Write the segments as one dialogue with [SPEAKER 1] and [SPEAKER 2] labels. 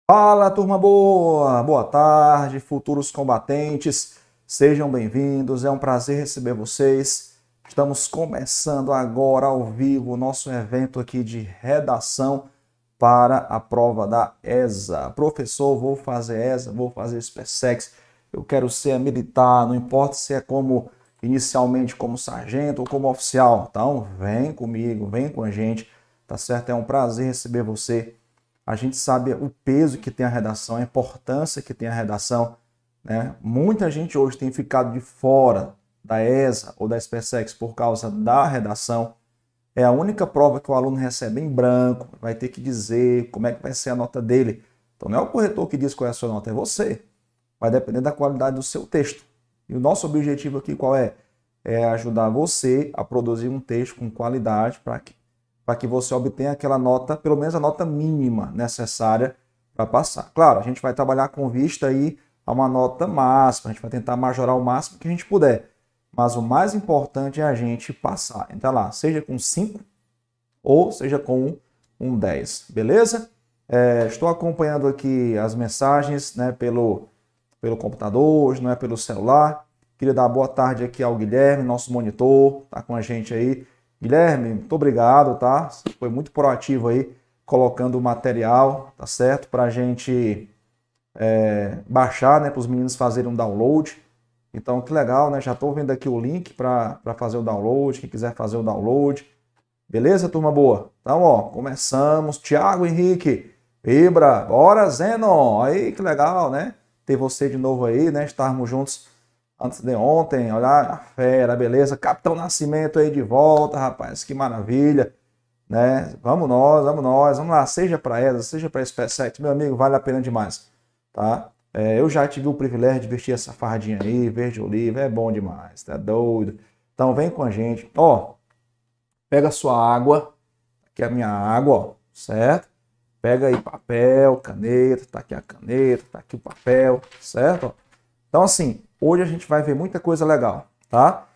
[SPEAKER 1] Fala, turma boa! Boa tarde, futuros combatentes. Sejam bem-vindos. É um prazer receber vocês. Estamos começando agora ao vivo o nosso evento aqui de redação para a prova da ESA. Professor, vou fazer ESA, vou fazer SpaceX. Eu quero ser militar, não importa se é como inicialmente como sargento ou como oficial. Então, vem comigo, vem com a gente, tá certo? É um prazer receber você. A gente sabe o peso que tem a redação, a importância que tem a redação, né? Muita gente hoje tem ficado de fora da ESA ou da SpaceX por causa da redação. É a única prova que o aluno recebe em branco, vai ter que dizer como é que vai ser a nota dele. Então não é o corretor que diz qual é a sua nota, é você. Vai depender da qualidade do seu texto. E o nosso objetivo aqui qual é? É ajudar você a produzir um texto com qualidade para que você obtenha aquela nota, pelo menos a nota mínima necessária para passar. Claro, a gente vai trabalhar com vista aí a uma nota máxima, a gente vai tentar majorar o máximo que a gente puder. Mas o mais importante é a gente passar. Então lá, seja com 5 ou seja com um 10, beleza? Estou acompanhando aqui as mensagens, né, pelo computador, hoje não é pelo celular. Queria dar boa tarde aqui ao Guilherme, nosso monitor, tá com a gente aí. Guilherme, muito obrigado, tá? Você foi muito proativo aí, colocando o material, tá certo? Para a gente baixar, né? Para os meninos fazerem um download. Então, que legal, né? Já estou vendo aqui o link para fazer o download, quem quiser fazer o download. Beleza, turma boa? Então, ó, começamos. Thiago Henrique, Ibra, bora, Zenon. Aí, que legal, né? Ter você de novo aí, né? Estarmos juntos antes de ontem, olha a fera, beleza? Capitão Nascimento aí de volta, rapaz, que maravilha, né? Vamos nós, vamos lá, seja para ESA, seja para SpaceX, meu amigo, vale a pena demais, tá? Eu já tive o privilégio de vestir essa fardinha aí, verde oliva, é bom demais, tá doido? Então vem com a gente, ó, pega a sua água, aqui é a minha água, ó, certo? Pega aí papel, caneta, tá aqui a caneta, tá aqui o papel, certo? Então, assim, hoje a gente vai ver muita coisa legal, tá?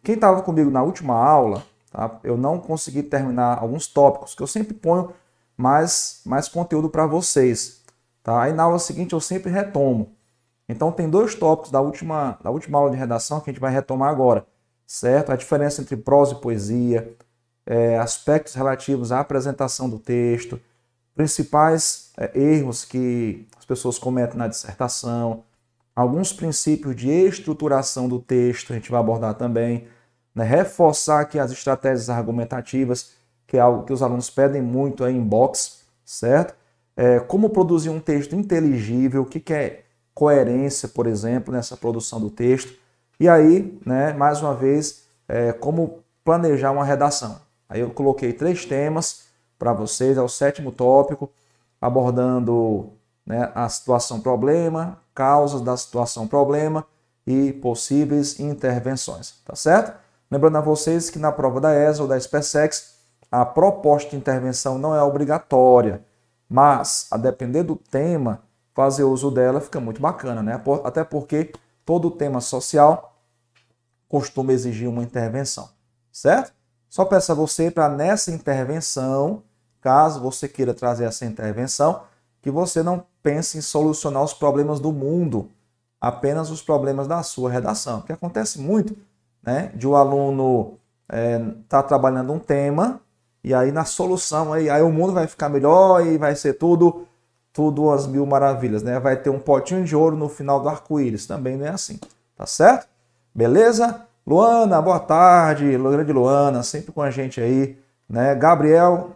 [SPEAKER 1] Quem estava comigo na última aula, tá? Eu não consegui terminar alguns tópicos, que eu sempre ponho mais conteúdo para vocês, tá? Aí na aula seguinte eu sempre retomo. Então, tem dois tópicos da última aula de redação que a gente vai retomar agora, certo? A diferença entre prosa e poesia, aspectos relativos à apresentação do texto, principais erros que as pessoas cometem na dissertação, alguns princípios de estruturação do texto, a gente vai abordar também, né? Reforçar aqui as estratégias argumentativas, que é algo que os alunos pedem muito aí em box, certo? Como produzir um texto inteligível, o que é coerência, por exemplo, nessa produção do texto. E aí, né, mais uma vez, como planejar uma redação. Aí eu coloquei 3 temas para vocês, é o 7º tópico, abordando, né, a situação problema, causas da situação problema e possíveis intervenções, tá certo? Lembrando a vocês que na prova da ESA ou da SpaceX, a proposta de intervenção não é obrigatória, mas, a depender do tema, fazer uso dela fica muito bacana, né? Até porque todo tema social costuma exigir uma intervenção, certo? Só peço a você para nessa intervenção, caso você queira trazer essa intervenção, que você não pense em solucionar os problemas do mundo, apenas os problemas da sua redação. Porque acontece muito, né, de o aluno tá trabalhando um tema e aí na solução aí o mundo vai ficar melhor e vai ser tudo às mil maravilhas, né? Vai ter um potinho de ouro no final do arco-íris. Também não é assim, tá certo? Beleza? Luana, boa tarde. Grande Luana, sempre com a gente aí, né? Gabriel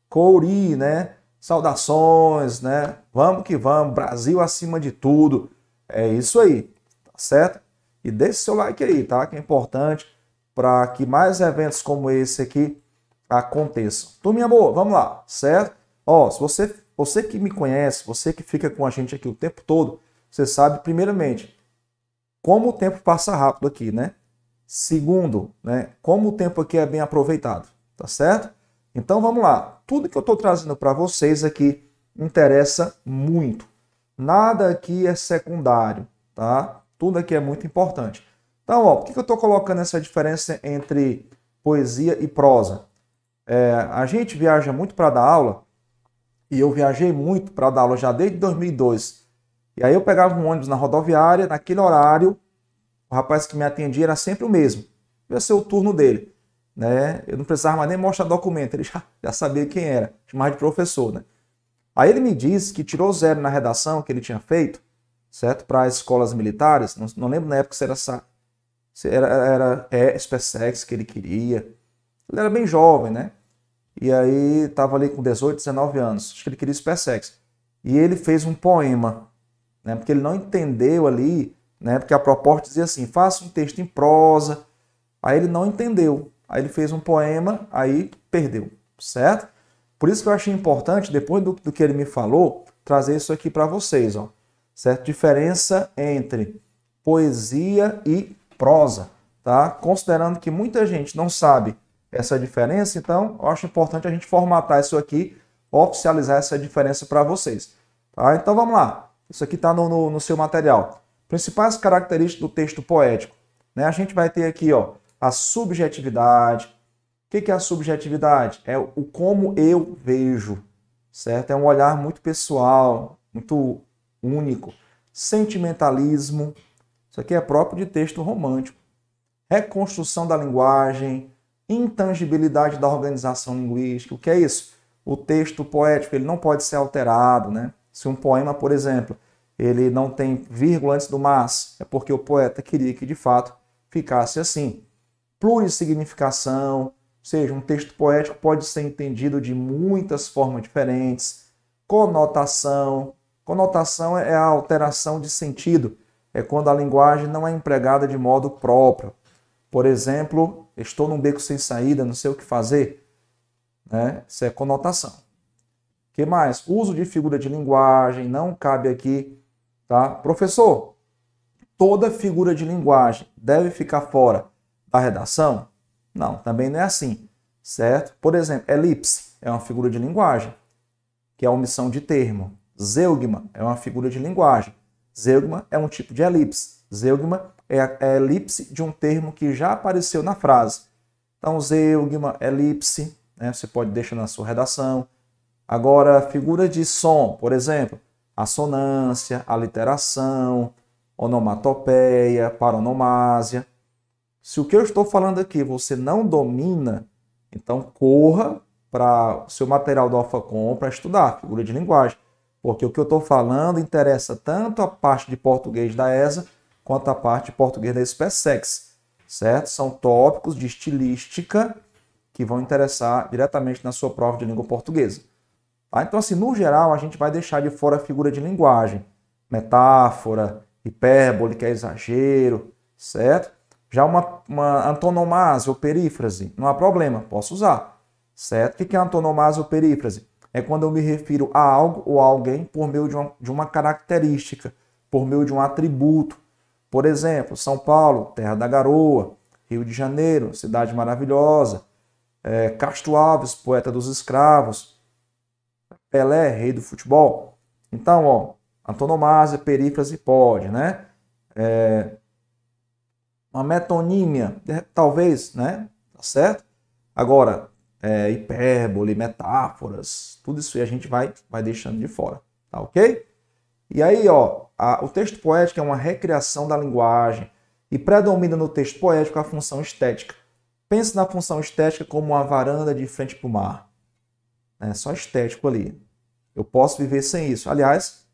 [SPEAKER 1] Couri, né? Saudações, né? Vamos que vamos, Brasil acima de tudo. É isso aí, tá certo? E deixe seu like aí, tá? Que é importante para que mais eventos como esse aqui aconteçam. Turminha boa, vamos lá, certo? Ó, se você que me conhece, você que fica com a gente aqui o tempo todo, você sabe, primeiramente, como o tempo passa rápido aqui, né? Segundo, né? Como o tempo aqui é bem aproveitado, tá certo? Então vamos lá. Tudo que eu estou trazendo para vocês aqui interessa muito. Nada aqui é secundário, tá? Tudo aqui é muito importante. Então, ó, por que eu estou colocando essa diferença entre poesia e prosa? A gente viaja muito para dar aula E eu viajei muito para dar aula já desde 2002. E aí eu pegava um ônibus na rodoviária, naquele horário, o rapaz que me atendia era sempre o mesmo. Ia ser o turno dele, né? Eu não precisava mais nem mostrar documento, ele já sabia quem era, chamava de professor, né? Aí ele me disse que tirou 0 na redação que ele tinha feito, certo? Para as escolas militares, não lembro na época se era SpaceX que ele queria. Ele era bem jovem, né? E aí estava ali com 18, 19 anos, acho que ele queria SpaceX. E ele fez um poema, né? Porque ele não entendeu ali, né? Porque a proposta dizia assim, faça um texto em prosa. Aí ele não entendeu. Aí ele fez um poema, aí perdeu, certo? Por isso que eu achei importante, depois do que ele me falou, trazer isso aqui para vocês, ó. Certo? Diferença entre poesia e prosa, tá? Considerando que muita gente não sabe essa diferença, então eu acho importante a gente formatar isso aqui, oficializar essa diferença para vocês, tá? Então vamos lá. Isso aqui está no seu material. Principais características do texto poético, né? A gente vai ter aqui, ó, a subjetividade. O que é a subjetividade? É o como eu vejo, certo? É um olhar muito pessoal, muito único. Sentimentalismo, isso aqui é próprio de texto romântico. Reconstrução da linguagem, intangibilidade da organização linguística. O que é isso? O texto poético ele não pode ser alterado, né? Se um poema, por exemplo, ele não tem vírgula antes do mas, é porque o poeta queria que de fato ficasse assim. Plurissignificação, ou seja, um texto poético pode ser entendido de muitas formas diferentes. Conotação. Conotação é a alteração de sentido. É quando a linguagem não é empregada de modo próprio. Por exemplo, estou num beco sem saída, não sei o que fazer. Né? Isso é conotação. O que mais? Uso de figura de linguagem, não cabe aqui. Tá? Professor, toda figura de linguagem deve ficar fora da redação? Não, também não é assim, certo? Por exemplo, elipse é uma figura de linguagem, que é a omissão de termo. Zeugma é uma figura de linguagem. Zeugma é um tipo de elipse. Zeugma é a elipse de um termo que já apareceu na frase. Então, zeugma, elipse, né? Você pode deixar na sua redação. Agora, figura de som, por exemplo, assonância, aliteração, onomatopeia, paronomásia. Se o que eu estou falando aqui você não domina, então corra para o seu material do Alphacom para estudar figura de linguagem. Porque o que eu estou falando interessa tanto a parte de português da ESA quanto a parte de português da SpaceX, certo? São tópicos de estilística que vão interessar diretamente na sua prova de língua portuguesa. Tá? Então, assim, no geral, a gente vai deixar de fora a figura de linguagem, metáfora, hipérbole, que é exagero, certo? Já uma antonomásia ou perífrase, não há problema, posso usar, certo? O que é antonomásia ou perífrase? É quando eu me refiro a algo ou a alguém por meio de uma característica, por meio de um atributo. Por exemplo, São Paulo, terra da garoa, Rio de Janeiro, cidade maravilhosa, Castro Alves, poeta dos escravos, Pelé, rei do futebol. Então, ó, antonomásia, perífrase pode, né? Uma metonímia, talvez, né? Tá certo? Agora, hipérbole, metáforas, tudo isso aí a gente vai deixando de fora, tá ok? E aí, ó, o texto poético é uma recriação da linguagem e predomina no texto poético a função estética. Pense na função estética como uma varanda de frente para o mar. É só estético ali. Eu posso viver sem isso. Aliás,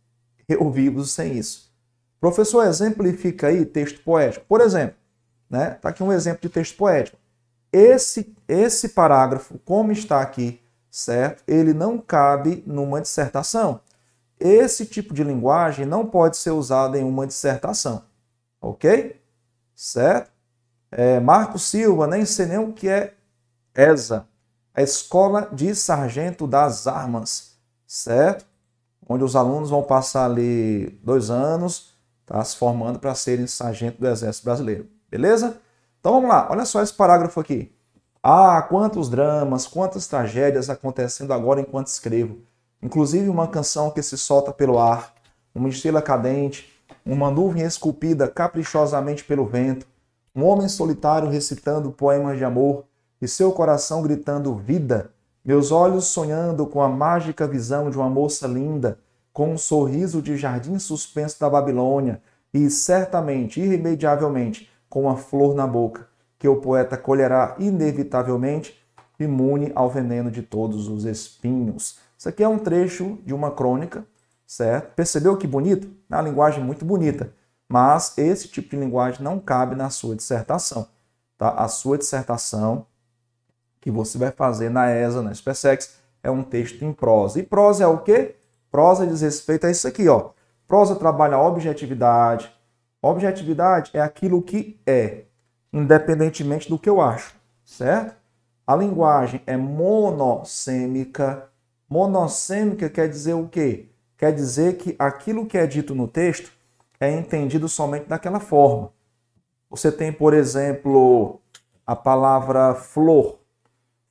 [SPEAKER 1] eu vivo sem isso. Professor, exemplifica aí texto poético. Por exemplo, né? Tá aqui um exemplo de texto poético. Esse parágrafo, como está aqui, certo? Ele não cabe numa dissertação. Esse tipo de linguagem não pode ser usado em uma dissertação. Ok? Certo? Marco Silva, nem sei nem o que é ESA. A Escola de Sargento das Armas. Certo? Onde os alunos vão passar ali 2 anos, tá, se formando para serem sargento do Exército Brasileiro. Beleza? Então vamos lá, olha só esse parágrafo aqui. Ah, quantos dramas, quantas tragédias acontecendo agora enquanto escrevo. Inclusive uma canção que se solta pelo ar, uma estrela cadente, uma nuvem esculpida caprichosamente pelo vento, um homem solitário recitando poemas de amor e seu coração gritando vida Meus olhos sonhando com a mágica visão de uma moça linda, com um sorriso de jardim suspenso da Babilônia e, certamente, irremediavelmente, com uma flor na boca, que o poeta colherá inevitavelmente, imune ao veneno de todos os espinhos. Isso aqui é um trecho de uma crônica, certo? Percebeu que bonito? É uma linguagem muito bonita, mas esse tipo de linguagem não cabe na sua dissertação, tá? A sua dissertação que você vai fazer na ESA, na SpaceX, é um texto em prosa. E prosa é o quê? Prosa diz respeito a isso aqui, ó. Prosa trabalha a objetividade. Objetividade é aquilo que é, independentemente do que eu acho, certo? A linguagem é monossêmica. Monossêmica quer dizer o quê? Quer dizer que aquilo que é dito no texto é entendido somente daquela forma. Você tem, por exemplo, a palavra flor.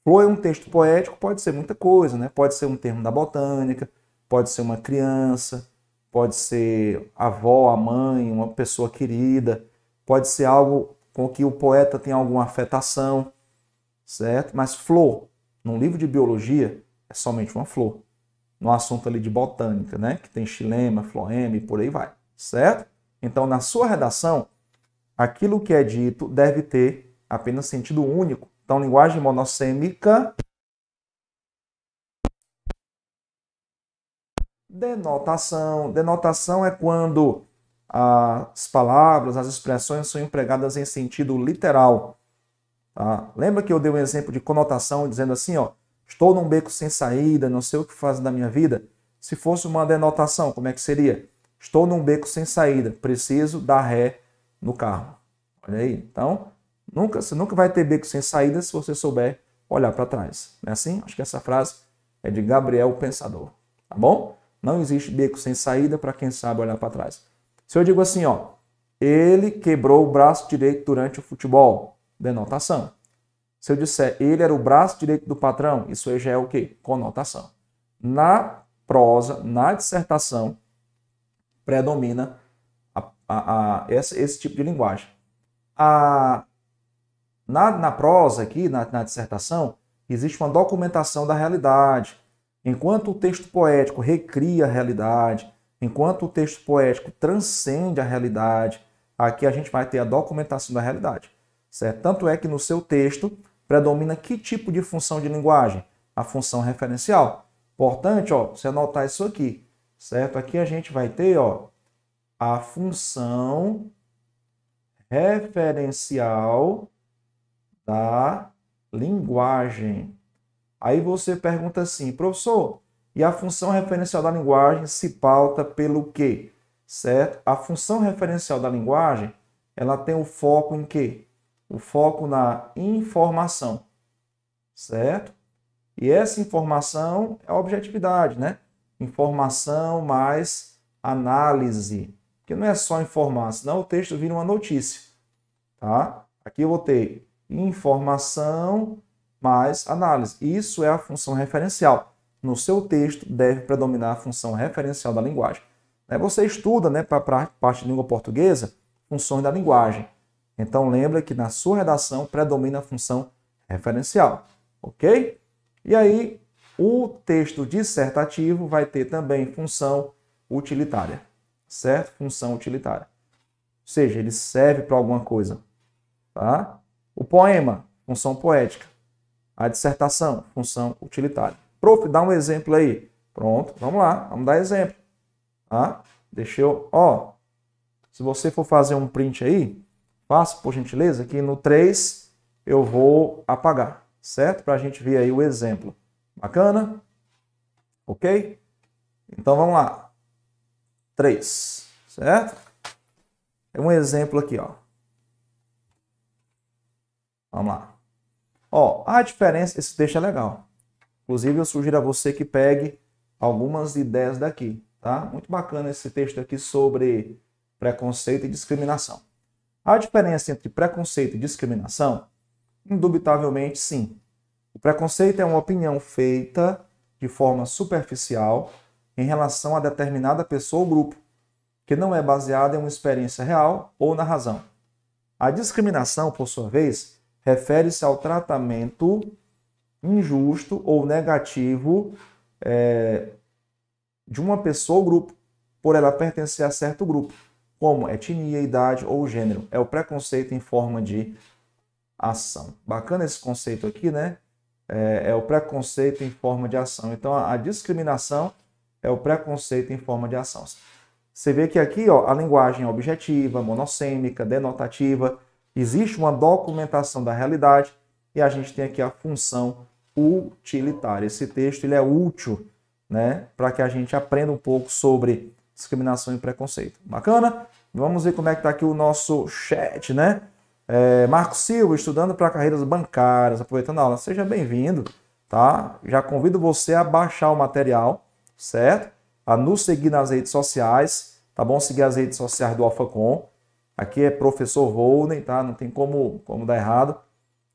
[SPEAKER 1] Flor é um texto poético, pode ser muita coisa, né? Pode ser um termo da botânica, pode ser uma criança, pode ser a avó, a mãe, uma pessoa querida, pode ser algo com que o poeta tem alguma afetação, certo? Mas flor, num livro de biologia, é somente uma flor. No assunto ali de botânica, né? Que tem xilema, floema e por aí vai, certo? Então, na sua redação, aquilo que é dito deve ter apenas sentido único. Então, linguagem monossêmica. Denotação. Denotação é quando as palavras, as expressões são empregadas em sentido literal. Tá? Lembra que eu dei um exemplo de conotação dizendo assim, ó, estou num beco sem saída, não sei o que fazer da minha vida? Se fosse uma denotação, como é que seria? Estou num beco sem saída, preciso dar ré no carro. Olha aí. Então, você nunca vai ter beco sem saída se você souber olhar para trás. Não é assim? Acho que essa frase é de Gabriel o Pensador. Tá bom? Não existe beco sem saída para quem sabe olhar para trás. Se eu digo assim, ó, ele quebrou o braço direito durante o futebol, denotação. Se eu disser ele era o braço direito do patrão, isso aí já é o quê? Conotação. Na prosa, na dissertação, predomina esse tipo de linguagem. Na prosa aqui, na dissertação, existe uma documentação da realidade. Enquanto o texto poético recria a realidade, enquanto o texto poético transcende a realidade, aqui a gente vai ter a documentação da realidade. Certo? Tanto é que no seu texto predomina que tipo de função de linguagem? A função referencial. Importante, ó, você anotar isso aqui. Certo? Aqui a gente vai ter, ó, a função referencial da linguagem. Aí você pergunta assim, professor, e a função referencial da linguagem se pauta pelo quê? Certo? A função referencial da linguagem, ela tem o foco em quê? O foco na informação, certo? E essa informação é a objetividade, né? Informação mais análise, porque não é só informar, senão o texto vira uma notícia, tá? Aqui eu vou ter informação mais análise. Isso é a função referencial. No seu texto deve predominar a função referencial da linguagem. Você estuda, né, para a parte de língua portuguesa, funções da linguagem. Então lembra que na sua redação predomina a função referencial, ok? E aí o texto dissertativo vai ter também função utilitária, certo? Função utilitária. Ou seja, ele serve para alguma coisa, tá? O poema, função poética. A dissertação, função utilitária. Prof, dá um exemplo aí. Pronto, vamos lá, vamos dar exemplo. Tá? Deixa eu, ó, se você for fazer um print aí, faça por gentileza, que no 3 eu vou apagar, certo? Para a gente ver aí o exemplo. Bacana? Ok? Então vamos lá. 3, certo? É um exemplo aqui, ó. Vamos lá. Ó, a diferença, esse texto é legal. Inclusive, eu sugiro a você que pegue algumas ideias daqui, tá? Muito bacana esse texto aqui sobre preconceito e discriminação. A diferença entre preconceito e discriminação, indubitavelmente, sim. O preconceito é uma opinião feita de forma superficial em relação a determinada pessoa ou grupo, que não é baseada em uma experiência real ou na razão. A discriminação, por sua vez, refere-se ao tratamento injusto ou negativo de uma pessoa ou grupo, por ela pertencer a certo grupo, como etnia, idade ou gênero. É o preconceito em forma de ação. Bacana esse conceito aqui, né? É o preconceito em forma de ação. Então, a discriminação é o preconceito em forma de ação. Você vê que aqui, ó, a linguagem é objetiva, monossêmica, denotativa, existe uma documentação da realidade e a gente tem aqui a função utilitária. Esse texto ele é útil, né, para que a gente aprenda um pouco sobre discriminação e preconceito. Bacana? Vamos ver como é que está aqui o nosso chat, né? Marco Silva, estudando para carreiras bancárias, aproveitando a aula. Seja bem-vindo, tá? Já convido você a baixar o material, certo? A nos seguir nas redes sociais, tá bom? Seguir as redes sociais do AlphaCom. Aqui é professor Volney, tá? Não tem como dar errado.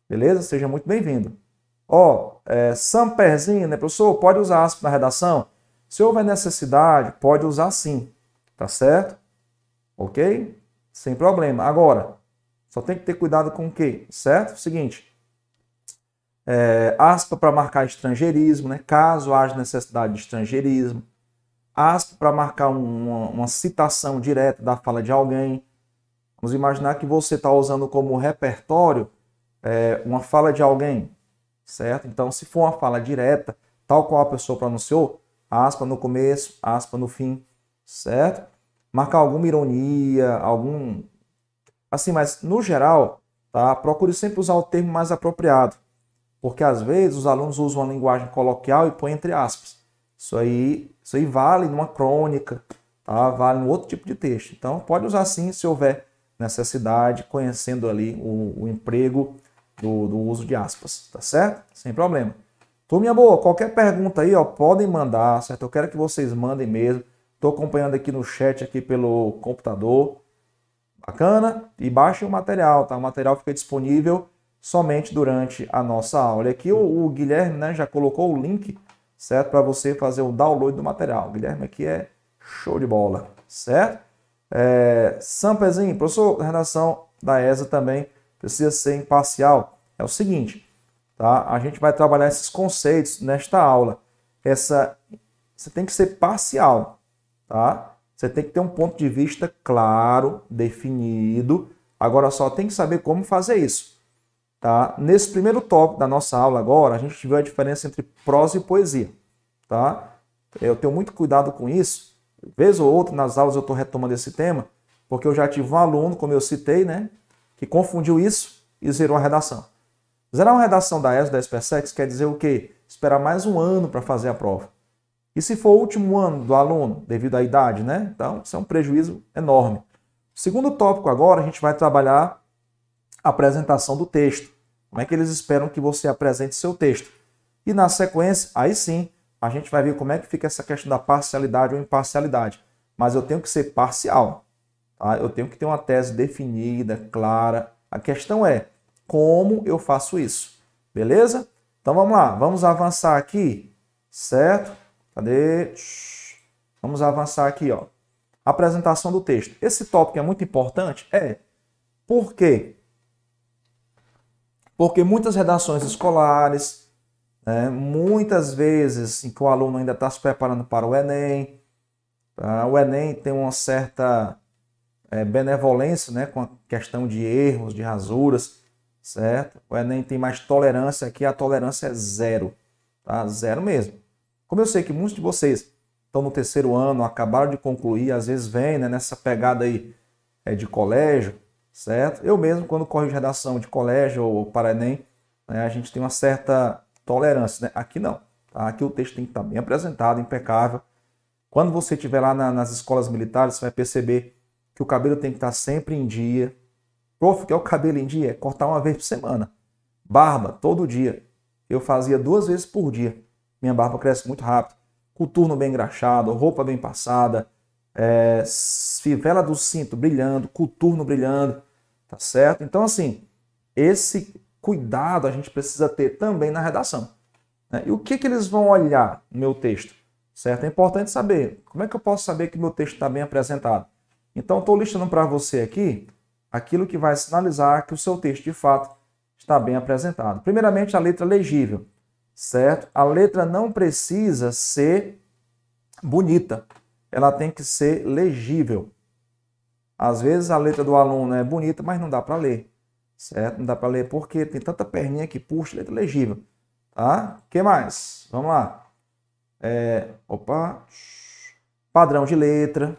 [SPEAKER 1] Beleza? Seja muito bem-vindo. Ó, Samperzinho, né, professor? Pode usar aspas na redação? Se houver necessidade, pode usar sim, tá certo? Ok? Sem problema. Agora, só tem que ter cuidado com o quê? Certo? Seguinte, aspa para marcar estrangeirismo, né? Caso haja necessidade de estrangeirismo. Aspa para marcar uma citação direta da fala de alguém. Vamos imaginar que você está usando como repertório uma fala de alguém, certo? Então, se for uma fala direta, tal qual a pessoa pronunciou, aspa no começo, aspa no fim, certo? Marcar alguma ironia, assim, mas no geral, tá? Procure sempre usar o termo mais apropriado, porque às vezes os alunos usam uma linguagem coloquial e põem entre aspas. Isso aí vale numa crônica, tá? Vale em outro tipo de texto. Então, pode usar sim se houver necessidade, conhecendo ali o emprego do uso de aspas, tá certo? Sem problema. Turminha boa, qualquer pergunta aí, ó, podem mandar, certo? Eu quero que vocês mandem mesmo. Estou acompanhando aqui no chat, aqui pelo computador. Bacana? E baixem o material, tá? O material fica disponível somente durante a nossa aula. E aqui o Guilherme, né, já colocou o link, certo? Para você fazer o download do material. O Guilherme aqui é show de bola, certo? Sampezinho, professor, a redação da ESA também precisa ser imparcial. É o seguinte, tá? A gente vai trabalhar esses conceitos nesta aula. Você tem que ser parcial, tá? Você tem que ter um ponto de vista claro, definido. Agora só tem que saber como fazer isso, tá? Nesse primeiro tópico da nossa aula agora, a gente viu a diferença entre prosa e poesia, tá? Eu tenho muito cuidado com isso. Vez ou outra nas aulas eu estou retomando esse tema, porque eu já tive um aluno, como eu citei, né, que confundiu isso e zerou a redação. Zerar uma redação da ESO, da SPSEX, quer dizer o quê? Esperar mais um ano para fazer a prova. E se for o último ano do aluno, devido à idade, né? Então, isso é um prejuízo enorme. Segundo tópico agora, a gente vai trabalhar a apresentação do texto. Como é que eles esperam que você apresente seu texto? E na sequência, aí sim, a gente vai ver como é que fica essa questão da parcialidade ou imparcialidade. Mas eu tenho que ser parcial, tá? Eu tenho que ter uma tese definida, clara. A questão é como eu faço isso, beleza? Então vamos lá, vamos avançar aqui, certo? Cadê? Vamos avançar aqui, ó. Apresentação do texto. Esse tópico é muito importante? Por quê? Porque muitas redações escolares, muitas vezes em que o aluno ainda está se preparando para o Enem, o Enem tem uma certa benevolência, né, com a questão de erros, de rasuras, certo? O Enem tem mais tolerância, aqui a tolerância é zero, tá? Zero mesmo. Como eu sei que muitos de vocês estão no terceiro ano, acabaram de concluir, às vezes vem, né, nessa pegada aí de colégio, certo? Eu mesmo, quando corrijo redação de colégio ou para Enem, né, a gente tem uma certa tolerância, né? Aqui não, tá? Aqui o texto tem que estar bem apresentado, impecável. Quando você estiver lá nas escolas militares, você vai perceber que o cabelo tem que estar sempre em dia. Prof, que é o cabelo em dia? É cortar uma vez por semana. Barba, todo dia. Eu fazia 2 vezes por dia. Minha barba cresce muito rápido. Coturno bem engraxado, roupa bem passada, fivela do cinto brilhando, coturno brilhando, tá certo? Então, assim, esse cuidado a gente precisa ter também na redação, né? E o que eles vão olhar no meu texto, certo? É importante saber. Como é que eu posso saber que meu texto está bem apresentado? Então, estou listando para você aqui aquilo que vai sinalizar que o seu texto, de fato, está bem apresentado. Primeiramente, a letra legível. certo? A letra não precisa ser bonita, ela tem que ser legível. Às vezes a letra do aluno é bonita, mas não dá para ler, certo? Não dá para ler porque tem tanta perninha que puxa letra legível, tá? O que mais? Vamos lá. Padrão de letra,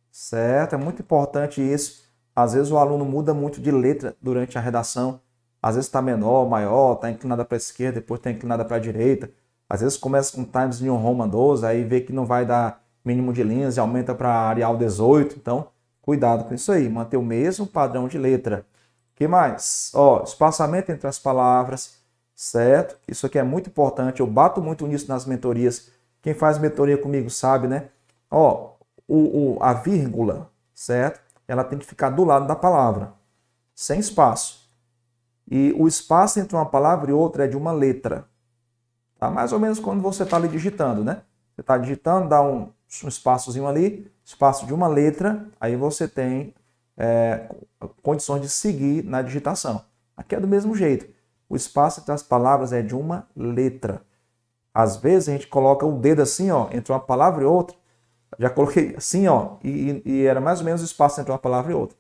[SPEAKER 1] certo? É muito importante isso. Às vezes o aluno muda muito de letra durante a redação. Às vezes está menor, maior, está inclinada para a esquerda, depois está inclinada para a direita. Às vezes começa com Times New Roman 12, aí vê que não vai dar mínimo de linhas e aumenta para Arial 18. Então, cuidado com isso aí, manter o mesmo padrão de letra. O que mais? Espaçamento entre as palavras, certo? Isso aqui é muito importante, eu bato muito nisso nas mentorias. Quem faz mentoria comigo sabe, né? A vírgula, certo? Ela tem que ficar do lado da palavra, sem espaço. E o espaço entre uma palavra e outra é de uma letra. Tá? Mais ou menos quando você está ali digitando, né? Você está digitando, dá um espaçozinho ali, espaço de uma letra, aí você tem condições de seguir na digitação. Aqui é do mesmo jeito. O espaço entre as palavras é de uma letra. Às vezes a gente coloca o dedo assim, entre uma palavra e outra. Já coloquei assim, e era mais ou menos o espaço entre uma palavra e outra.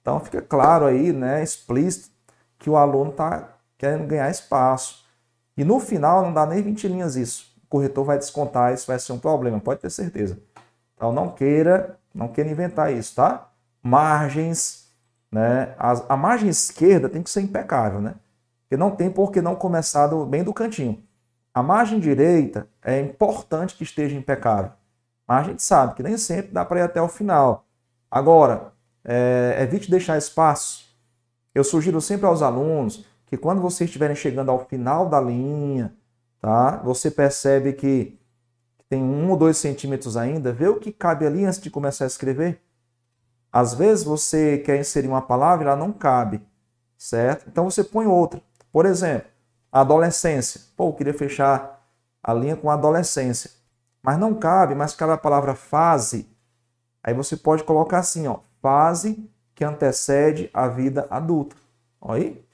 [SPEAKER 1] Então fica claro aí, né, explícito, que o aluno está querendo ganhar espaço. E no final não dá nem 20 linhas isso. O corretor vai descontar, isso vai ser um problema, pode ter certeza. Então não queira inventar isso, tá? Margens, né? A margem esquerda tem que ser impecável, né? Porque não tem por que não começar bem do cantinho. A margem direita é importante que esteja impecável. Mas a gente sabe que nem sempre dá para ir até o final. Agora, evite deixar espaço. Eu sugiro sempre aos alunos que quando vocês estiverem chegando ao final da linha, tá? Você percebe que tem 1 ou 2 centímetros ainda, vê o que cabe ali antes de começar a escrever. Às vezes você quer inserir uma palavra e ela não cabe, certo? Então você põe outra. Por exemplo, adolescência. Eu queria fechar a linha com adolescência. Mas não cabe, mas cabe a palavra fase. Aí você pode colocar assim, fase que antecede a vida adulta. Olha aí,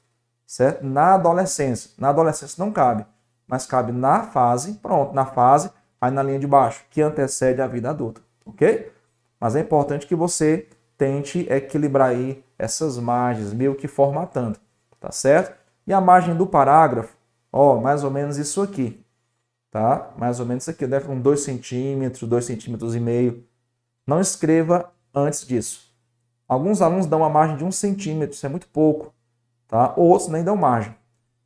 [SPEAKER 1] certo? Na adolescência. Na adolescência não cabe, mas cabe na fase, pronto, na fase, aí na linha de baixo, que antecede a vida adulta, ok? Mas é importante que você tente equilibrar aí essas margens, meio que formatando, tá certo? E a margem do parágrafo, mais ou menos isso aqui, tá? Mais ou menos isso aqui, deve ter uns 2 centímetros, 2,5 centímetros. Não escreva antes disso. Alguns alunos dão uma margem de 1 centímetro, isso é muito pouco, tá? Outros nem dão margem.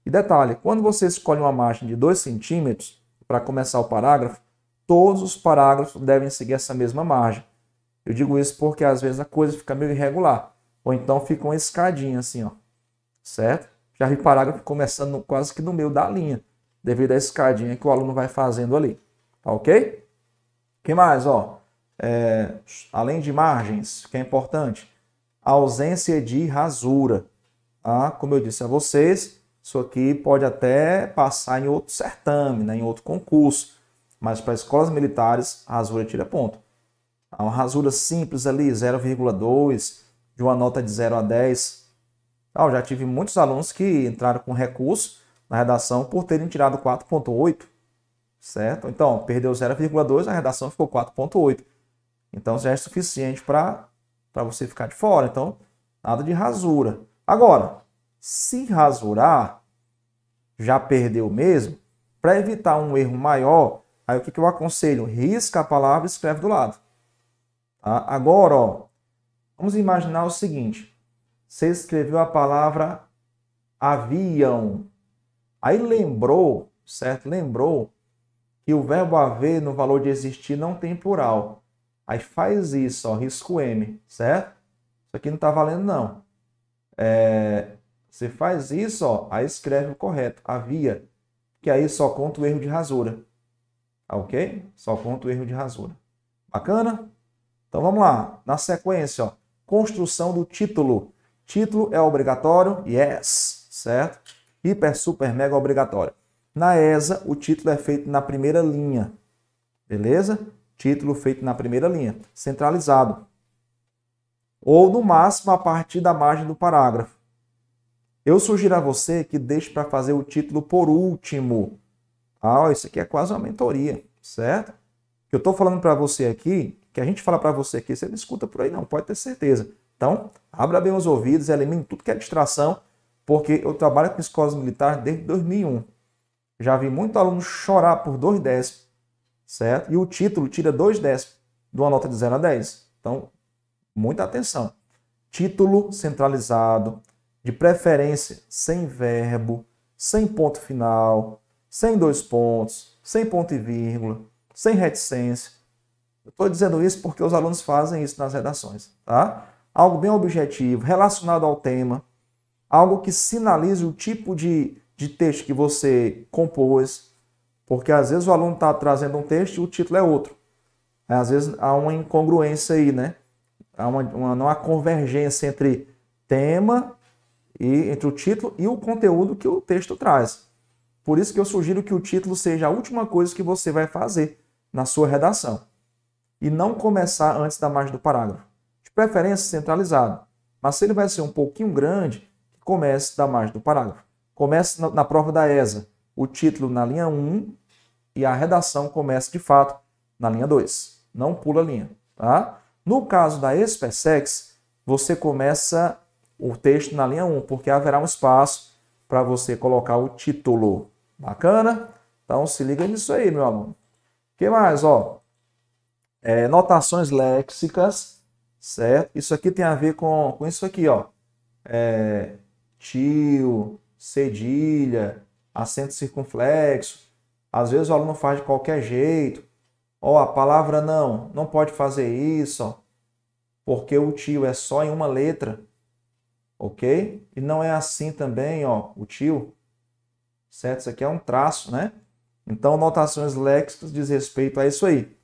[SPEAKER 1] E detalhe, quando você escolhe uma margem de 2 centímetros para começar o parágrafo, todos os parágrafos devem seguir essa mesma margem. Eu digo isso porque às vezes a coisa fica meio irregular, ou então fica uma escadinha assim, certo? Já vi parágrafo começando quase que no meio da linha, devido à escadinha que o aluno vai fazendo ali, tá ok? O que mais, além de margens, que é importante, a ausência de rasura. Como eu disse a vocês, isso aqui pode até passar em outro certame, né, em outro concurso, mas para escolas militares, a rasura tira ponto. Uma rasura simples ali, 0,2, de uma nota de 0 a 10. Eu já tive muitos alunos que entraram com recurso na redação por terem tirado 4,8, certo? Então, perdeu 0,2, a redação ficou 4,8. Então, já é suficiente para você ficar de fora. Então, nada de rasura. Agora, se rasurar, já perdeu mesmo, para evitar um erro maior, aí o que eu aconselho? Risca a palavra e escreve do lado. Tá? Agora, vamos imaginar o seguinte. Você escreveu a palavra avião. Aí lembrou, certo? Lembrou que o verbo haver no valor de existir não tem plural. Aí faz isso, risca o M, certo? Isso aqui não está valendo, não. Você faz isso, aí escreve o correto, havia, que aí só conta o erro de rasura. Ok? Só conta o erro de rasura. Bacana? Então vamos lá. Na sequência, construção do título. Título é obrigatório? Yes, certo? Hiper, super, mega obrigatório. Na ESA, o título é feito na primeira linha. Beleza? Título feito na primeira linha, centralizado. Ou, no máximo, a partir da margem do parágrafo. Eu sugiro a você que deixe para fazer o título por último, Ah, isso aqui é quase uma mentoria, certo? Que eu estou falando para você aqui, que a gente fala para você aqui, você não escuta por aí não, pode ter certeza. Então, abra bem os ouvidos, elimine tudo que é distração, porque eu trabalho com escolas militares desde 2001. Já vi muito aluno chorar por 2 décimos, certo? E o título tira 2 décimos de uma nota de 0 a 10. Então, muita atenção. Título centralizado, de preferência sem verbo, sem ponto final, sem 2 pontos, sem ponto e vírgula, sem reticência. Eu estou dizendo isso porque os alunos fazem isso nas redações, tá? Algo bem objetivo, relacionado ao tema, algo que sinalize o tipo de texto que você compôs, porque às vezes o aluno está trazendo um texto e o título é outro. Às vezes há uma incongruência aí, né? Não há convergência entre tema e entre o título e o conteúdo que o texto traz. Por isso que eu sugiro que o título seja a última coisa que você vai fazer na sua redação. E não começar antes da margem do parágrafo. De preferência centralizado. Mas se ele vai ser um pouquinho grande, comece da margem do parágrafo. Comece na prova da ESA, o título na linha 1 e a redação comece de fato na linha 2. Não pula a linha, tá? No caso da SpaceX, você começa o texto na linha 1, porque haverá um espaço para você colocar o título. Bacana? Então se liga nisso aí, meu aluno. O que mais? Ó, notações léxicas, certo? Isso aqui tem a ver com isso aqui, ó. Tio, cedilha, acento circunflexo. Às vezes o aluno faz de qualquer jeito. Ó, a palavra não pode fazer isso, ó, porque o tio é só em uma letra, ok? E não é assim também, ó, o tio, certo? Isso aqui é um traço, né? Então, notações léxicas diz respeito a isso aí.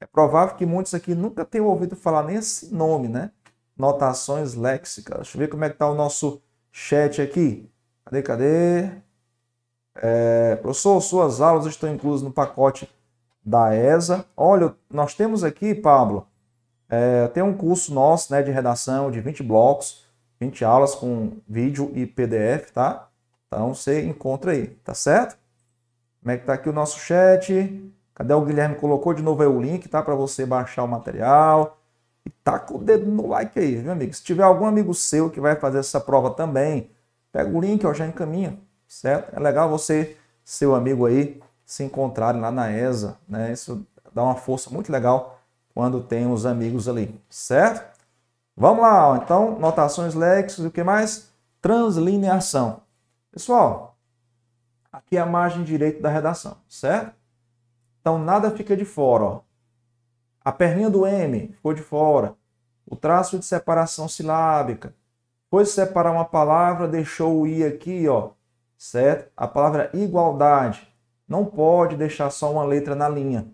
[SPEAKER 1] É provável que muitos aqui nunca tenham ouvido falar nesse nome, né? Notações léxicas. Deixa eu ver como é que está o nosso chat aqui. Cadê? Professor, suas aulas estão inclusas no pacote da ESA. Olha, nós temos aqui, Pablo, tem um curso nosso, né, de redação de 20 blocos, 20 aulas com vídeo e PDF, tá? Então você encontra aí, tá certo? Como é que tá aqui o nosso chat? Cadê o Guilherme? Colocou de novo aí o link, tá? Para você baixar o material. E tá com o dedo no like aí, meu amigo. Se tiver algum amigo seu que vai fazer essa prova também, pega o link, ó, já encaminha, certo? É legal você, seu amigo aí, se encontrarem lá na ESA, né? Isso dá uma força muito legal quando tem os amigos ali, certo? Vamos lá, ó. Então, notações léxicas e o que mais? Translineação. Pessoal, aqui é a margem direita da redação, certo? Então, nada fica de fora, ó. A perninha do M ficou de fora. O traço de separação silábica. Foi separar uma palavra, deixou o I aqui, ó, certo? A palavra igualdade. Não pode deixar só uma letra na linha,